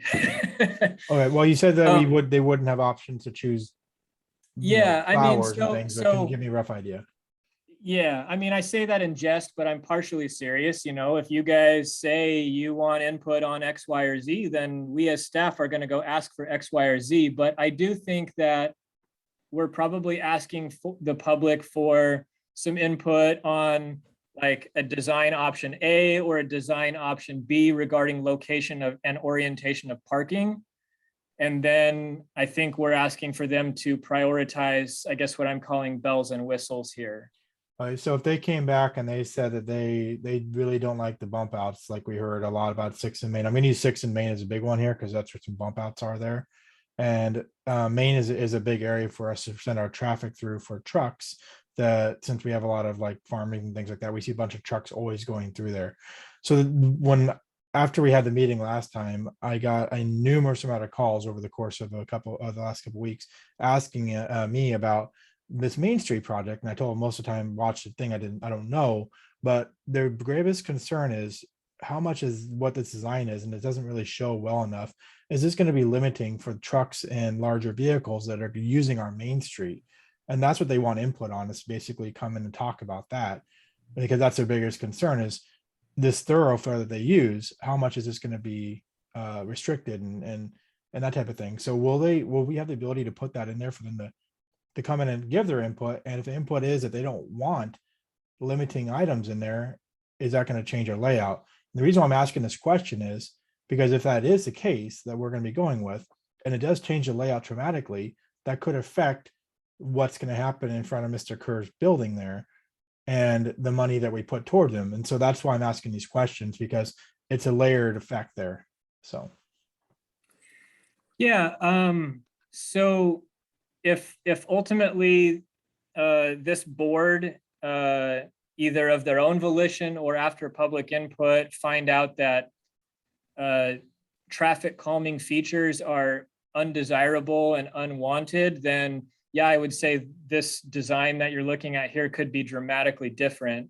Okay, well, you said that Um, they wouldn't have options to choose. you know, Yeah, I mean, flowers and so- things, but can you so- give me a rough idea? Yeah, I mean, I say that in jest, but I'm partially serious. You know, if you guys say you want input on X, Y, or Z, then we as staff are going to go ask for X, Y, or Z. But I do think that we're probably asking the public for some input on like a design option A or a design option B regarding location of and orientation of parking. And then I think we're asking for them to prioritize, I guess, what I'm calling bells and whistles here. So if they came back and they said that they really don't like the bump outs, like we heard a lot about 6 and Main. I'm gonna use 6 and Main as a big one here because that's where some bump outs are there. And Main is a big area for us to send our traffic through for trucks. That since we have a lot of like farming and things like that, we see a bunch of trucks always going through there. So after we had the meeting last time, I got a numerous amount of calls over the course of the last couple weeks asking me about this Main Street project. And I told them most of the time, watch the thing. I don't know, but their gravest concern is how much is what this design is. And it doesn't really show well enough. Is this going to be limiting for trucks and larger vehicles that are using our Main Street? And that's what they want input on, is basically come in and talk about that, because that's their biggest concern is this thoroughfare that they use. How much is this going to be restricted and that type of thing? So will we have the ability to put that in there for them to come in and give their input? And if the input is that they don't want limiting items in there, is that going to change our layout? And the reason why I'm asking this question is because if that is the case that we're going to be going with, and it does change the layout dramatically, that could affect what's going to happen in front of Mr. Kerr's building there and the money that we put toward them. And so that's why I'm asking these questions, because it's a layered effect there. So. Yeah, so if ultimately this board, either of their own volition or after public input, find out that traffic calming features are undesirable and unwanted, then yeah, I would say this design that you're looking at here could be dramatically different.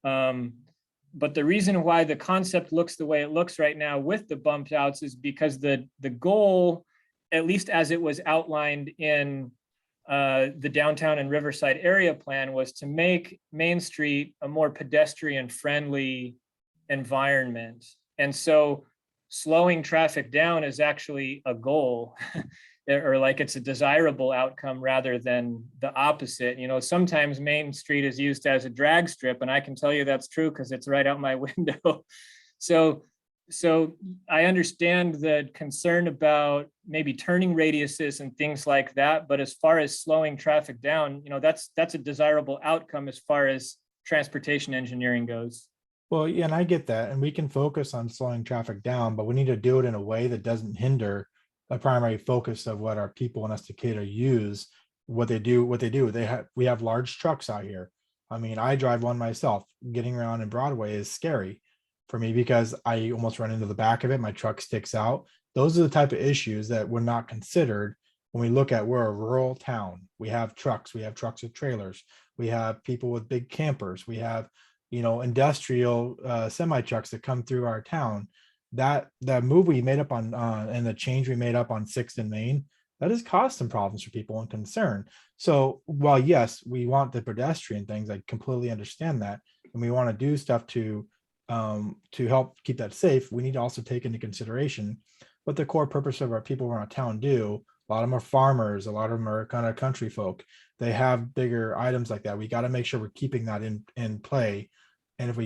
But the reason why the concept looks the way it looks right now with the bump outs is because the goal, at least as it was outlined in the downtown and Riverside area plan, was to make Main Street a more pedestrian friendly environment. And so slowing traffic down is actually a goal or like it's a desirable outcome rather than the opposite. You know, sometimes Main Street is used as a drag strip, and I can tell you that's true because it's right out my window. So I understand the concern about maybe turning radiuses and things like that, but as far as slowing traffic down, you know, that's a desirable outcome as far as transportation engineering goes. Well, yeah, and I get that, and we can focus on slowing traffic down, but we need to do it in a way that doesn't hinder the primary focus of what our people in Estacada use. What they do, we have large trucks out here. I mean, I drive one myself. Getting around in Broadway is scary for me because I almost run into the back of it. My truck sticks out. Those are the type of issues that were not considered when we look at we're a rural town. We have trucks with trailers. We have people with big campers. We have industrial semi trucks that come through our town. That move we made up on and the change we made up on 6th and Main, that has caused some problems for people and concern. So while yes, we want the pedestrian things, I completely understand that, and we want to do stuff to help keep that safe, we need to also take into consideration what the core purpose of our people around town do. A lot of them are farmers, a lot of them are kind of country folk. They have bigger items like that. We got to make sure we're keeping that in play. And if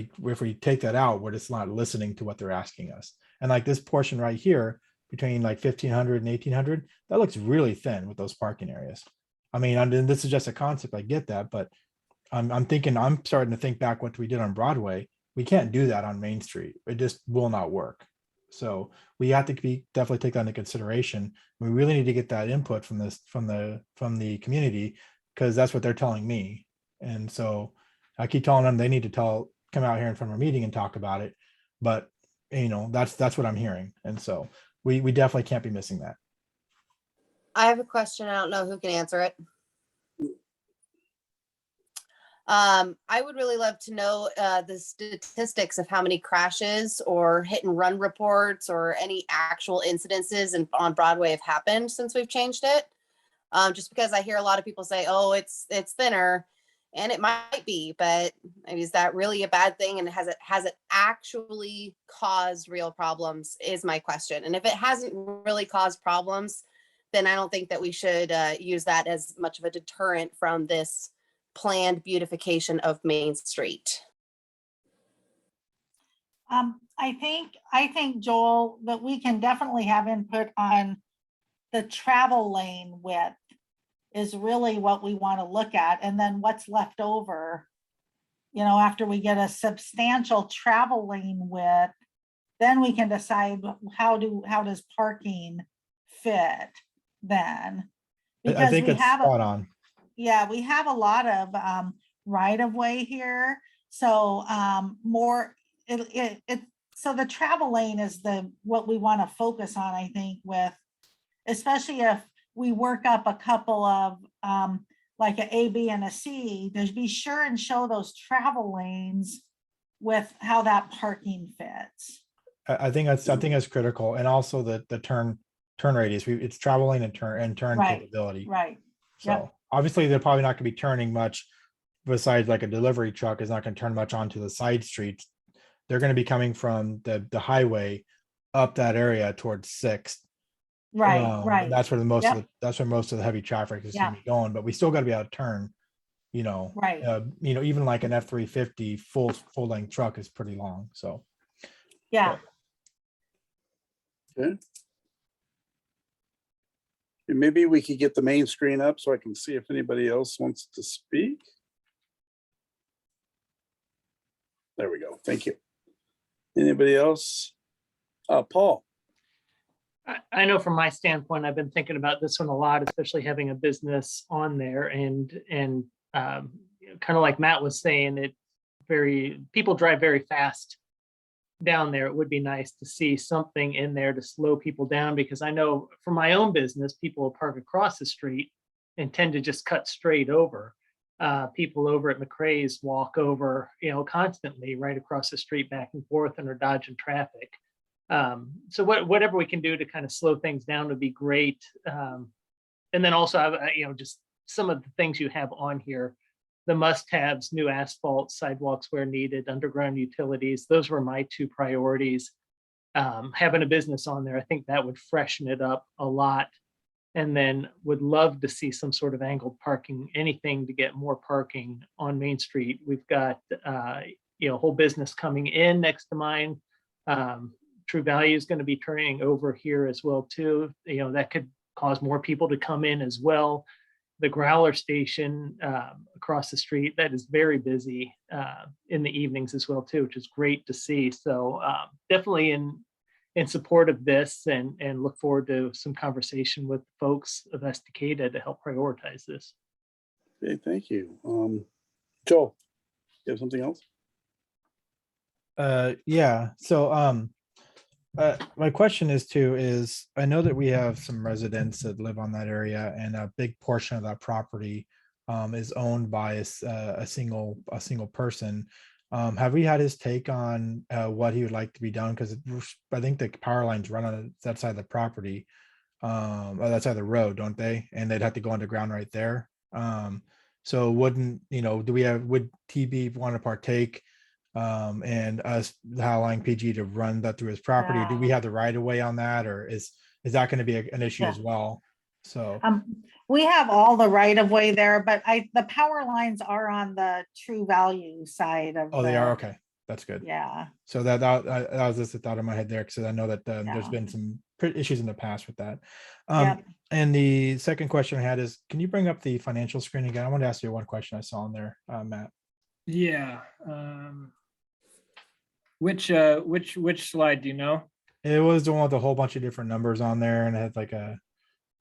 we take that out, we're just not listening to what they're asking us. And like this portion right here between like 1,500 and 1,800, that looks really thin with those parking areas. I mean, this is just a concept, I get that, but I'm starting to think back what we did on Broadway. We can't do that on Main Street. It just will not work. So we have to definitely take that into consideration. We really need to get that input from the community, because that's what they're telling me. And so I keep telling them they need to come out here in front of our meeting and talk about it. But that's what I'm hearing. And so we definitely can't be missing that. I have a question. I don't know who can answer it. I would really love to know the statistics of how many crashes or hit and run reports or any actual incidences on Broadway have happened since we've changed it. Just because I hear a lot of people say, oh, it's thinner, and it might be, but is that really a bad thing? And has it actually caused real problems is my question. And if it hasn't really caused problems, then I don't think that we should use that as much of a deterrent from this planned beautification of Main Street. I think, Joel, that we can definitely have input on the travel lane width is really what we want to look at. And then what's left over, after we get a substantial travel lane width, then we can decide how does parking fit then. I think it's spot on. Yeah, we have a lot of right of way here. So so the travel lane is what we want to focus on, I think, with, especially if we work up a couple of like an A, B, and a C, to be sure and show those travel lanes with how that parking fits. I think that's critical. And also the turn radius. It's travel lane and turn Right, capability. right. So Yep. obviously they're probably not going to be turning much, besides like a delivery truck is not going to turn much onto the side streets. They're going to be coming from the highway up that area towards 6th. Right, right. That's where most Yep. that's where most of the heavy traffic is Yeah. going to be going. But we still got to be able to turn. Right. Even like an F-350 full length truck is pretty long. So Yeah. Okay. And maybe we could get the main screen up so I can see if anybody else wants to speak. There we go. Thank you. Anybody else? Paul. I know from my standpoint, I've been thinking about this one a lot, especially having a business on there, and kind of like Matt was saying, people drive very fast down there. It would be nice to see something in there to slow people down, because I know for my own business, people will park across the street and tend to just cut straight over. People over at McRae's walk over, constantly right across the street back and forth, and are dodging traffic. So whatever we can do to kind of slow things down would be great. And then also, just some of the things you have on here, the must-haves: new asphalt, sidewalks where needed, underground utilities. Those were my 2 priorities. Having a business on there, I think that would freshen it up a lot. And then would love to see some sort of angled parking, anything to get more parking on Main Street. We've got, whole business coming in next to mine. True Value is going to be turning over here as well too. That could cause more people to come in as well. The Growler station across the street, that is very busy in the evenings as well too, which is great to see. So definitely in support of this, and look forward to some conversation with folks of Estacada to help prioritize this. Okay, thank you. Joel, you have something else? Yeah. So my question is I know that we have some residents that live on that area, and a big portion of that property is owned by a single person. Have we had his take on what he would like to be done? Because I think the power lines run on that side of the property, or that side of the road, don't they? And they'd have to go underground right there. So wouldn't, would TB want to partake and us allowing PG to run that through his property? Do we have the right of way on that, or is that going to be an issue as well? So We have all the right of way there, but the power lines are on the True Value side of. they are, okay, that's good. Yeah. So that was just a thought in my head there, because I know that there's Yeah. been some issues in the past with that. Yep. And the second question I had is, can you bring up the financial screen again? I want to ask you one question I saw in there, Matt. Yeah. Which slide do you know? It was the one with a whole bunch of different numbers on there, and it had like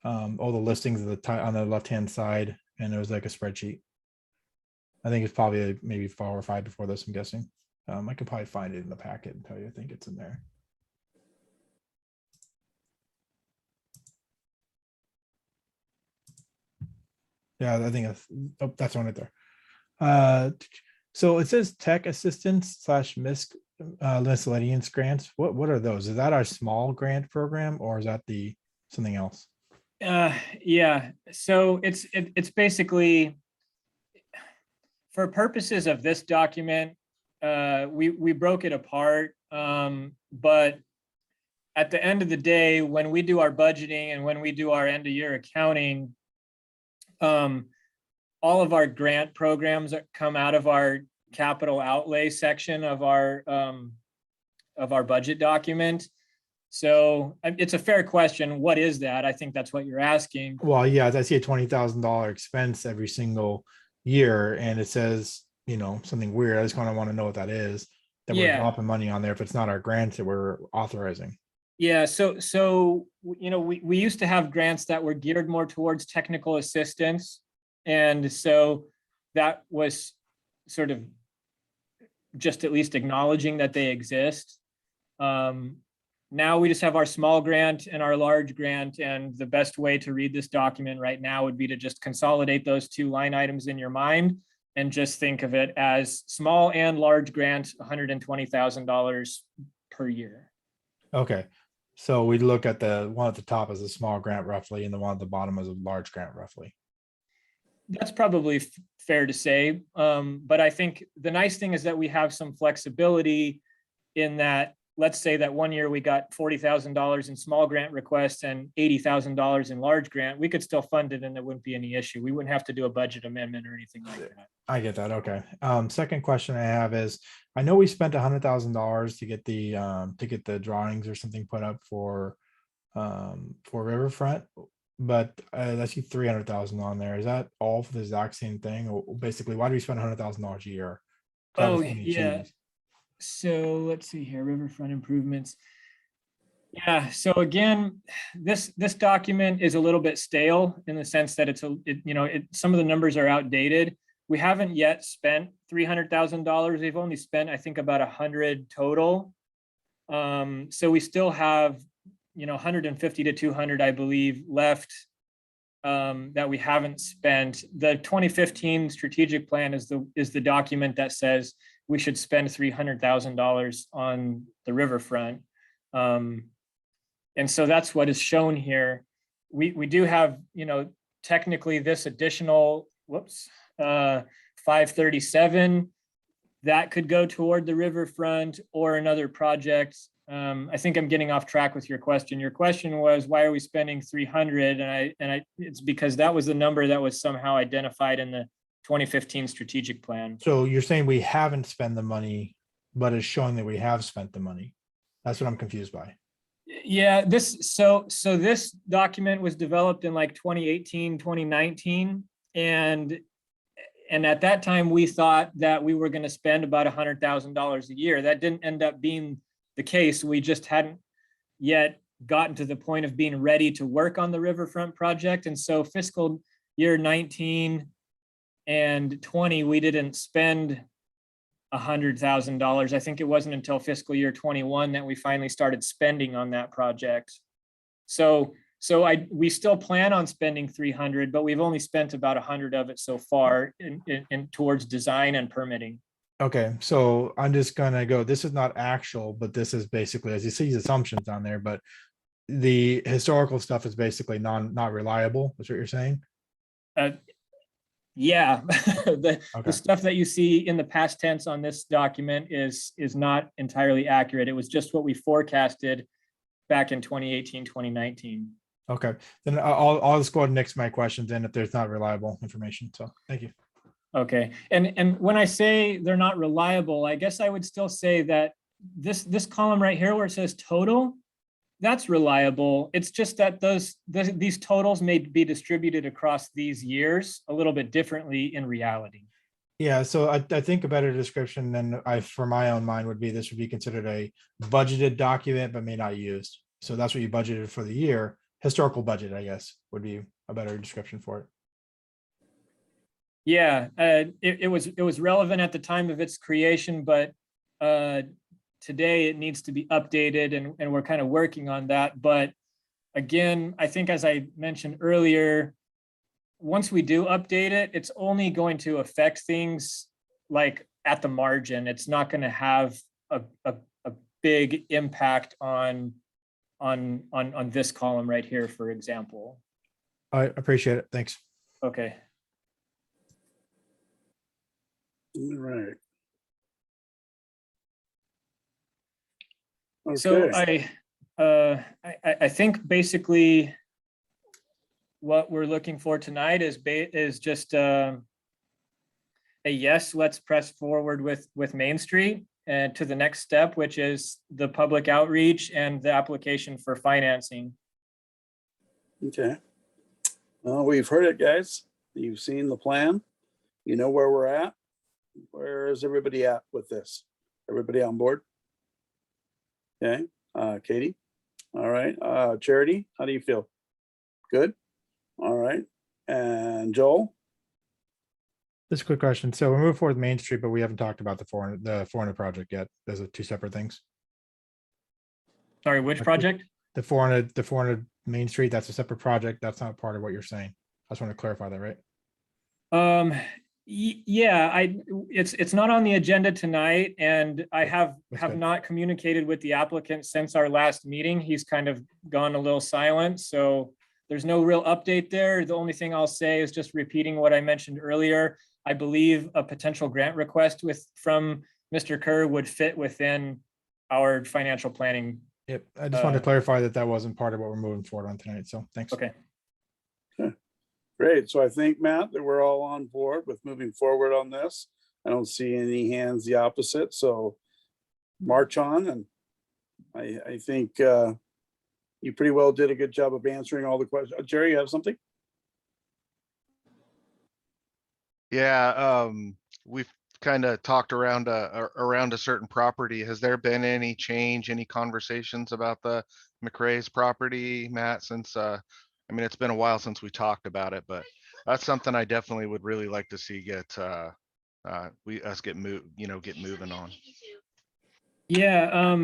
all the listings of on the left hand side, and it was like a spreadsheet. I think it's probably maybe 4 or 5 before this, I'm guessing. I could probably find it in the packet and tell you. I think it's in there. Yeah, I think that's one right there. So it says tech assistance / miscellaneous grants. What are those? Is that our small grant program, or is that something else? Yeah, so it's basically, for purposes of this document, we broke it apart, but at the end of the day, when we do our budgeting and when we do our end of year accounting, all of our grant programs come out of our capital outlay section of our budget document. So it's a fair question. What is that? I think that's what you're asking. Well, yeah, I see a $20,000 expense every single year, and it says, something weird. I just kind of want to know what that is, that we're dropping money on there if it's not our grants that we're authorizing. Yeah, so we used to have grants that were geared more towards technical assistance, and so that was sort of just at least acknowledging that they exist. Now we just have our small grant and our large grant, and the best way to read this document right now would be to just consolidate those 2 line items in your mind and just think of it as small and large grant, $120,000 per year. Okay, so we look at the one at the top as a small grant roughly, and the one at the bottom as a large grant roughly. That's probably fair to say, but I think the nice thing is that we have some flexibility in that. Let's say that one year we got $40,000 in small grant requests and $80,000 in large grant. We could still fund it and there wouldn't be any issue. We wouldn't have to do a budget amendment or anything like that. I get that. Okay. Second question I have is, I know we spent $100,000 to get the drawings or something put up for Riverfront, but I see 300,000 on there. Is that all for the exact same thing? Or basically, why do we spend $100,000 a year? Oh, yeah. So let's see here, Riverfront Improvements. Yeah, so again, this document is a little bit stale in the sense that some of the numbers are outdated. We haven't yet spent $300,000. We've only spent, I think, about 100 total. So we still have, 150 to 200, I believe, left that we haven't spent. The 2015 strategic plan is the document that says we should spend $300,000 on the riverfront. And so that's what is shown here. We do have, technically this additional, 537, that could go toward the riverfront or another project. I think I'm getting off track with your question. Your question was, why are we spending 300? And it's because that was the number that was somehow identified in the 2015 strategic plan. So you're saying we haven't spent the money, but it's showing that we have spent the money. That's what I'm confused by. Yeah, so this document was developed in like 2018, 2019. And at that time, we thought that we were going to spend about $100,000 a year. That didn't end up being the case. We just hadn't yet gotten to the point of being ready to work on the riverfront project. And so fiscal year 19 and 20, we didn't spend $100,000. I think it wasn't until fiscal year 21 that we finally started spending on that project. So we still plan on spending 300, but we've only spent about 100 of it so far in towards design and permitting. Okay, so I'm just gonna go, this is not actual, but this is basically, as you see, these assumptions on there, but the historical stuff is basically not reliable, is what you're saying? Yeah, the Okay. stuff that you see in the past tense on this document is not entirely accurate. It was just what we forecasted back in 2018, 2019. Okay, then I'll just go ahead and nix my questions in if there's not reliable information. So thank you. Okay, and when I say they're not reliable, I guess I would still say that this column right here where it says total, that's reliable. It's just that these totals may be distributed across these years a little bit differently in reality. Yeah, so I think a better description than for my own mind would be, this would be considered a budgeted document, but may not used. So that's what you budgeted for the year. Historical budget, I guess, would be a better description for it. Yeah, it was relevant at the time of its creation, but today it needs to be updated, and we're kind of working on that. But again, I think as I mentioned earlier, once we do update it, it's only going to affect things like at the margin. It's not going to have a big impact on this column right here, for example. I appreciate it. Thanks. Okay. All right. So Okay. I think basically what we're looking for tonight is just a yes, let's press forward with Main Street and to the next step, which is the public outreach and the application for financing. Okay. Well, we've heard it, guys. You've seen the plan. You know where we're at. Where is everybody at with this? Everybody on board? Okay, Katie? All right, Charity, how do you feel? Good? All right, and Joel? Just a quick question. So we move forward with Main Street, but we haven't talked about the 400 project yet. Those are two separate things. Sorry, which project? The 400 Main Street, that's a separate project. That's not part of what you're saying. I just want to clarify that, right? Yeah, it's not on the agenda tonight, and I have good. not communicated with the applicant since our last meeting. He's kind of gone a little silent, so there's no real update there. The only thing I'll say is just repeating what I mentioned earlier. I believe a potential grant request from Mr. Kerr would fit within our financial planning. Yep, I just wanted to clarify that wasn't part of what we're moving forward on tonight. So thanks. Okay. Great, so I think, Matt, that we're all on board with moving forward on this. I don't see any hands the opposite, so march on. And I think you pretty well did a good job of answering all the questions. Jerry, you have something? Yeah, we've kind of talked around a certain property. Has there been any change, any conversations about the McRae's property, Matt, since I mean, it's been a while since we talked about it, but that's something I definitely would really like to see get moving on. Yeah,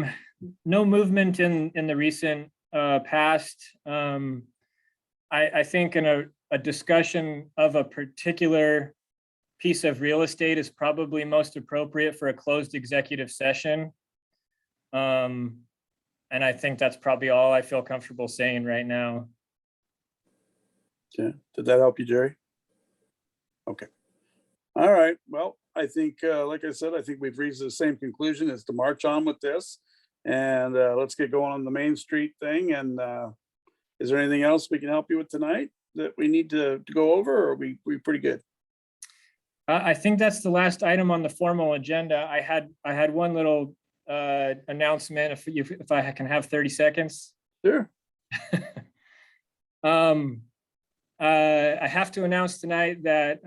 no movement in the recent past. I think in a discussion of a particular piece of real estate is probably most appropriate for a closed executive session. And I think that's probably all I feel comfortable saying right now. Yeah, did that help you, Jerry? Okay. All right, well, I think, like I said, I think we've reached the same conclusion, is to march on with this. And let's get going on the Main Street thing. And is there anything else we can help you with tonight that we need to go over, or are we pretty good? I think that's the last item on the formal agenda. I had one little announcement, if I can have 30 seconds. Sure. I have to announce tonight that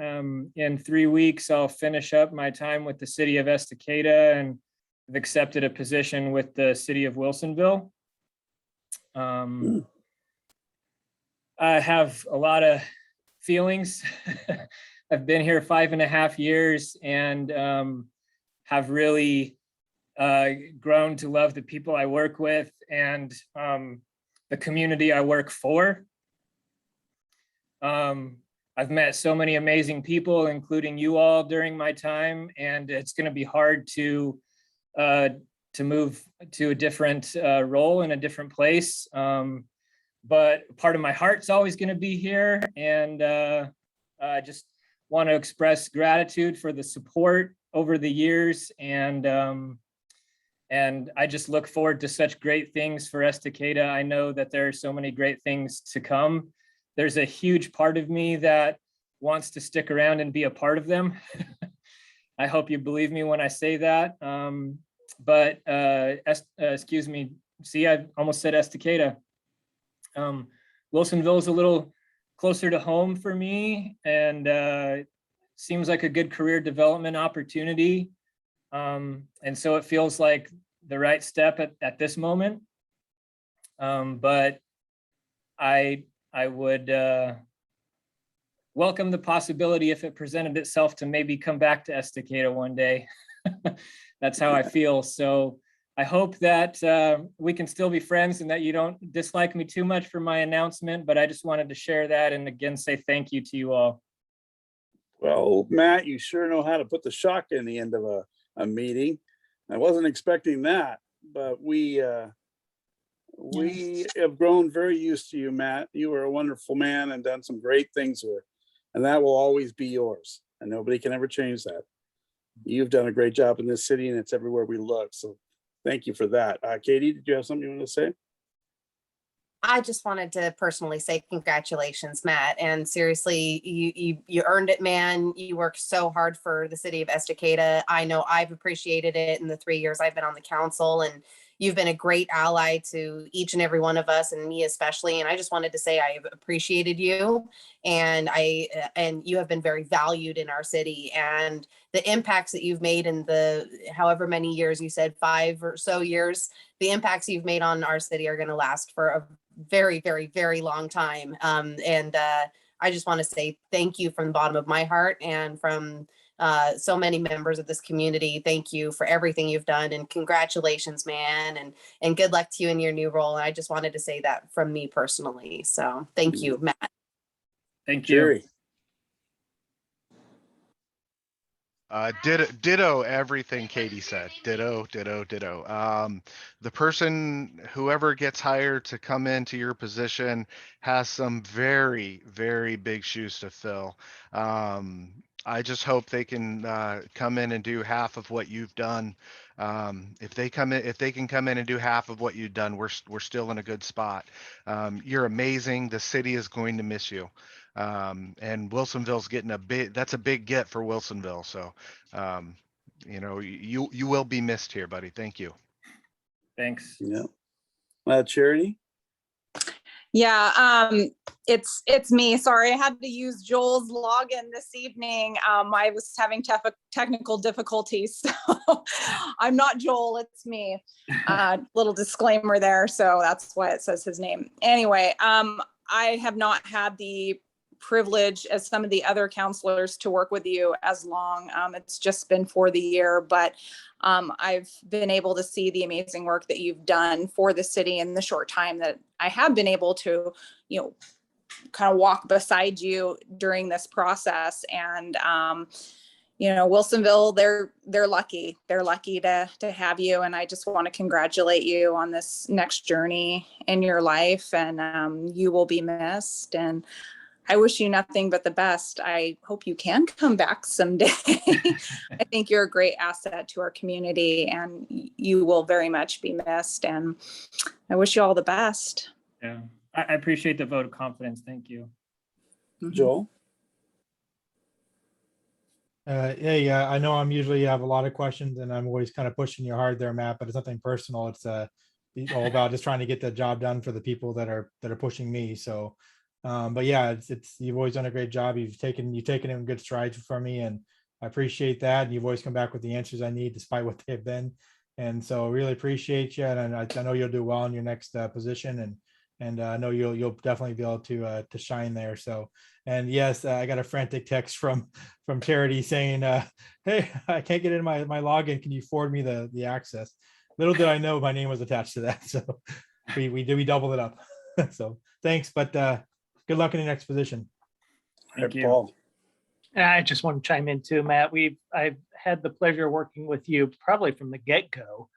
in 3 weeks, I'll finish up my time with the city of Estacada and have accepted a position with the city of Wilsonville. I have a lot of feelings. I've been here 5.5 years and have really grown to love the people I work with and the community I work for. I've met so many amazing people, including you all during my time, and it's going to be hard to move to a different role in a different place. But part of my heart's always going to be here, and I just want to express gratitude for the support over the years, and I just look forward to such great things for Estacada. I know that there are so many great things to come. There's a huge part of me that wants to stick around and be a part of them. I hope you believe me when I say that. Excuse me, see, I almost said Estacada. Wilsonville is a little closer to home for me, and seems like a good career development opportunity. And so it feels like the right step at this moment. But I would welcome the possibility, if it presented itself, to maybe come back to Estacada one day. That's how I feel. So I hope that we can still be friends and that you don't dislike me too much for my announcement, but I just wanted to share that and again say thank you to you all. Well, Matt, you sure know how to put the shock in the end of a meeting. I wasn't expecting that, but we have grown very used to you, Matt. You are a wonderful man and done some great things here, and that will always be yours, and nobody can ever change that. You've done a great job in this city, and it's everywhere we look. So thank you for that. Katie, did you have something you want to say? I just wanted to personally say congratulations, Matt. And seriously, you earned it, man. You worked so hard for the city of Estacada. I know I've appreciated it in the 3 years I've been on the council, and you've been a great ally to each and every one of us, and me especially. And I just wanted to say I've appreciated you, and you have been very valued in our city. And the impacts that you've made in the however many years, you said 5 or so years, the impacts you've made on our city are going to last for a very, very, very long time. I just want to say thank you from the bottom of my heart, and from so many members of this community. Thank you for everything you've done, and congratulations, man, and good luck to you in your new role. And I just wanted to say that from me personally. So thank you, Matt. Thank you. Jerry. Ditto everything Katie said. Ditto. The person, whoever gets hired to come into your position, has some very, very big shoes to fill. I just hope they can come in and do half of what you've done. If they can come in and do half of what you've done, we're still in a good spot. You're amazing. The city is going to miss you. And Wilsonville's getting that's a big get for Wilsonville. So, you will be missed here, buddy. Thank you. Thanks. Yeah. Charity? Yeah, it's me. Sorry, I had to use Joel's login this evening. I was having technical difficulties, so I'm not Joel, it's me. Little disclaimer there, so that's why it says his name. Anyway, I have not had the privilege as some of the other counselors to work with you as long. It's just been for the year, but I've been able to see the amazing work that you've done for the city in the short time that I have been able to, kind of walk beside you during this process. And, Wilsonville, they're lucky. They're lucky to have you. And I just want to congratulate you on this next journey in your life. And you will be missed. And I wish you nothing but the best. I hope you can come back someday. I think you're a great asset to our community, and you will very much be missed. And I wish you all the best. Yeah, I appreciate the vote of confidence. Thank you. Joel? Yeah, I know I'm usually have a lot of questions, and I'm always kind of pushing you hard there, Matt, but it's nothing personal. It's all about just trying to get the job done for the people that are pushing me. So but yeah, it's you've always done a great job. You've taken in good strides for me, and I appreciate that. And you've always come back with the answers I need, despite what they've been. And so really appreciate you. And I know you'll do well in your next position, and I know you'll definitely be able to shine there. So, and yes, I got a frantic text from Charity saying, "Hey, I can't get into my login. Can you forward me the access?" Little did I know my name was attached to that. So we doubled it up. So thanks, but. Good luck in your next position. Thank you. Paul. And I just want to chime in too, Matt. I've had the pleasure of working with you probably from the get-go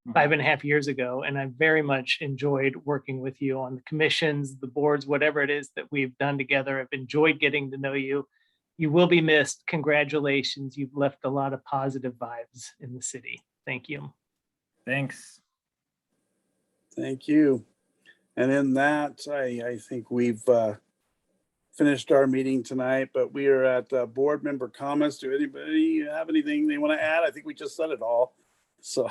5.5 years ago, and I very much enjoyed working with you on the commissions, the boards, whatever it is that we've done together. I've enjoyed getting to know you. You will be missed. Congratulations. You've left a lot of positive vibes in the city. Thank you. Thanks. Thank you. And in that, I think we've finished our meeting tonight, but we are at board member comments. Do anybody have anything they want to add? I think we just said it all. So,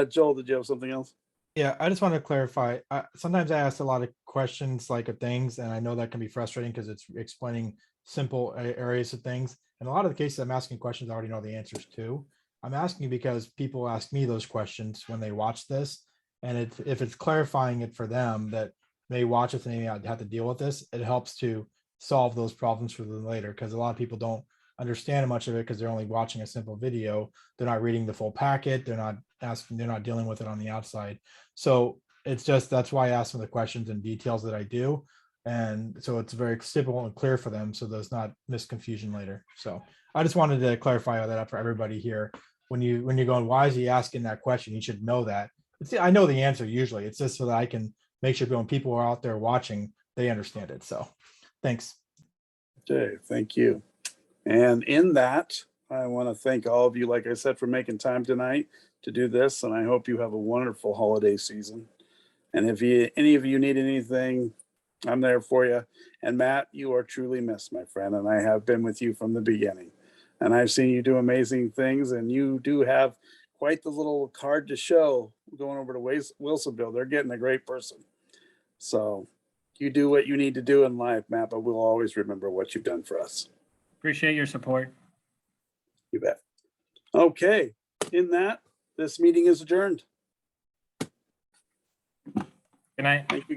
Joel, did you have something else? Yeah, I just want to clarify. Sometimes I ask a lot of questions like of things, and I know that can be frustrating because it's explaining simple areas of things. And a lot of the cases I'm asking questions I already know the answers to. I'm asking because people ask me those questions when they watch this. And if it's clarifying it for them that they watch it and they have to deal with this, it helps to solve those problems for them later. Because a lot of people don't understand much of it because they're only watching a simple video. They're not reading the full packet. They're not dealing with it on the outside. So it's just, that's why I ask them the questions and details that I do. And so it's very simple and clear for them. So there's not misconfusion later. So I just wanted to clarify all that up for everybody here. When you're going, why is he asking that question? You should know that. I know the answer usually. It's just so that I can make sure when people are out there watching, they understand it. So thanks. Okay, thank you. And in that, I want to thank all of you, like I said, for making time tonight to do this. And I hope you have a wonderful holiday season. And if any of you need anything, I'm there for you. And Matt, you are truly missed, my friend. And I have been with you from the beginning. And I've seen you do amazing things. And you do have quite the little card to show going over to Wilsonville. They're getting a great person. So you do what you need to do in life, Matt, but we'll always remember what you've done for us. Appreciate your support. You bet. Okay, in that, this meeting is adjourned. Good night. Thank you, guys.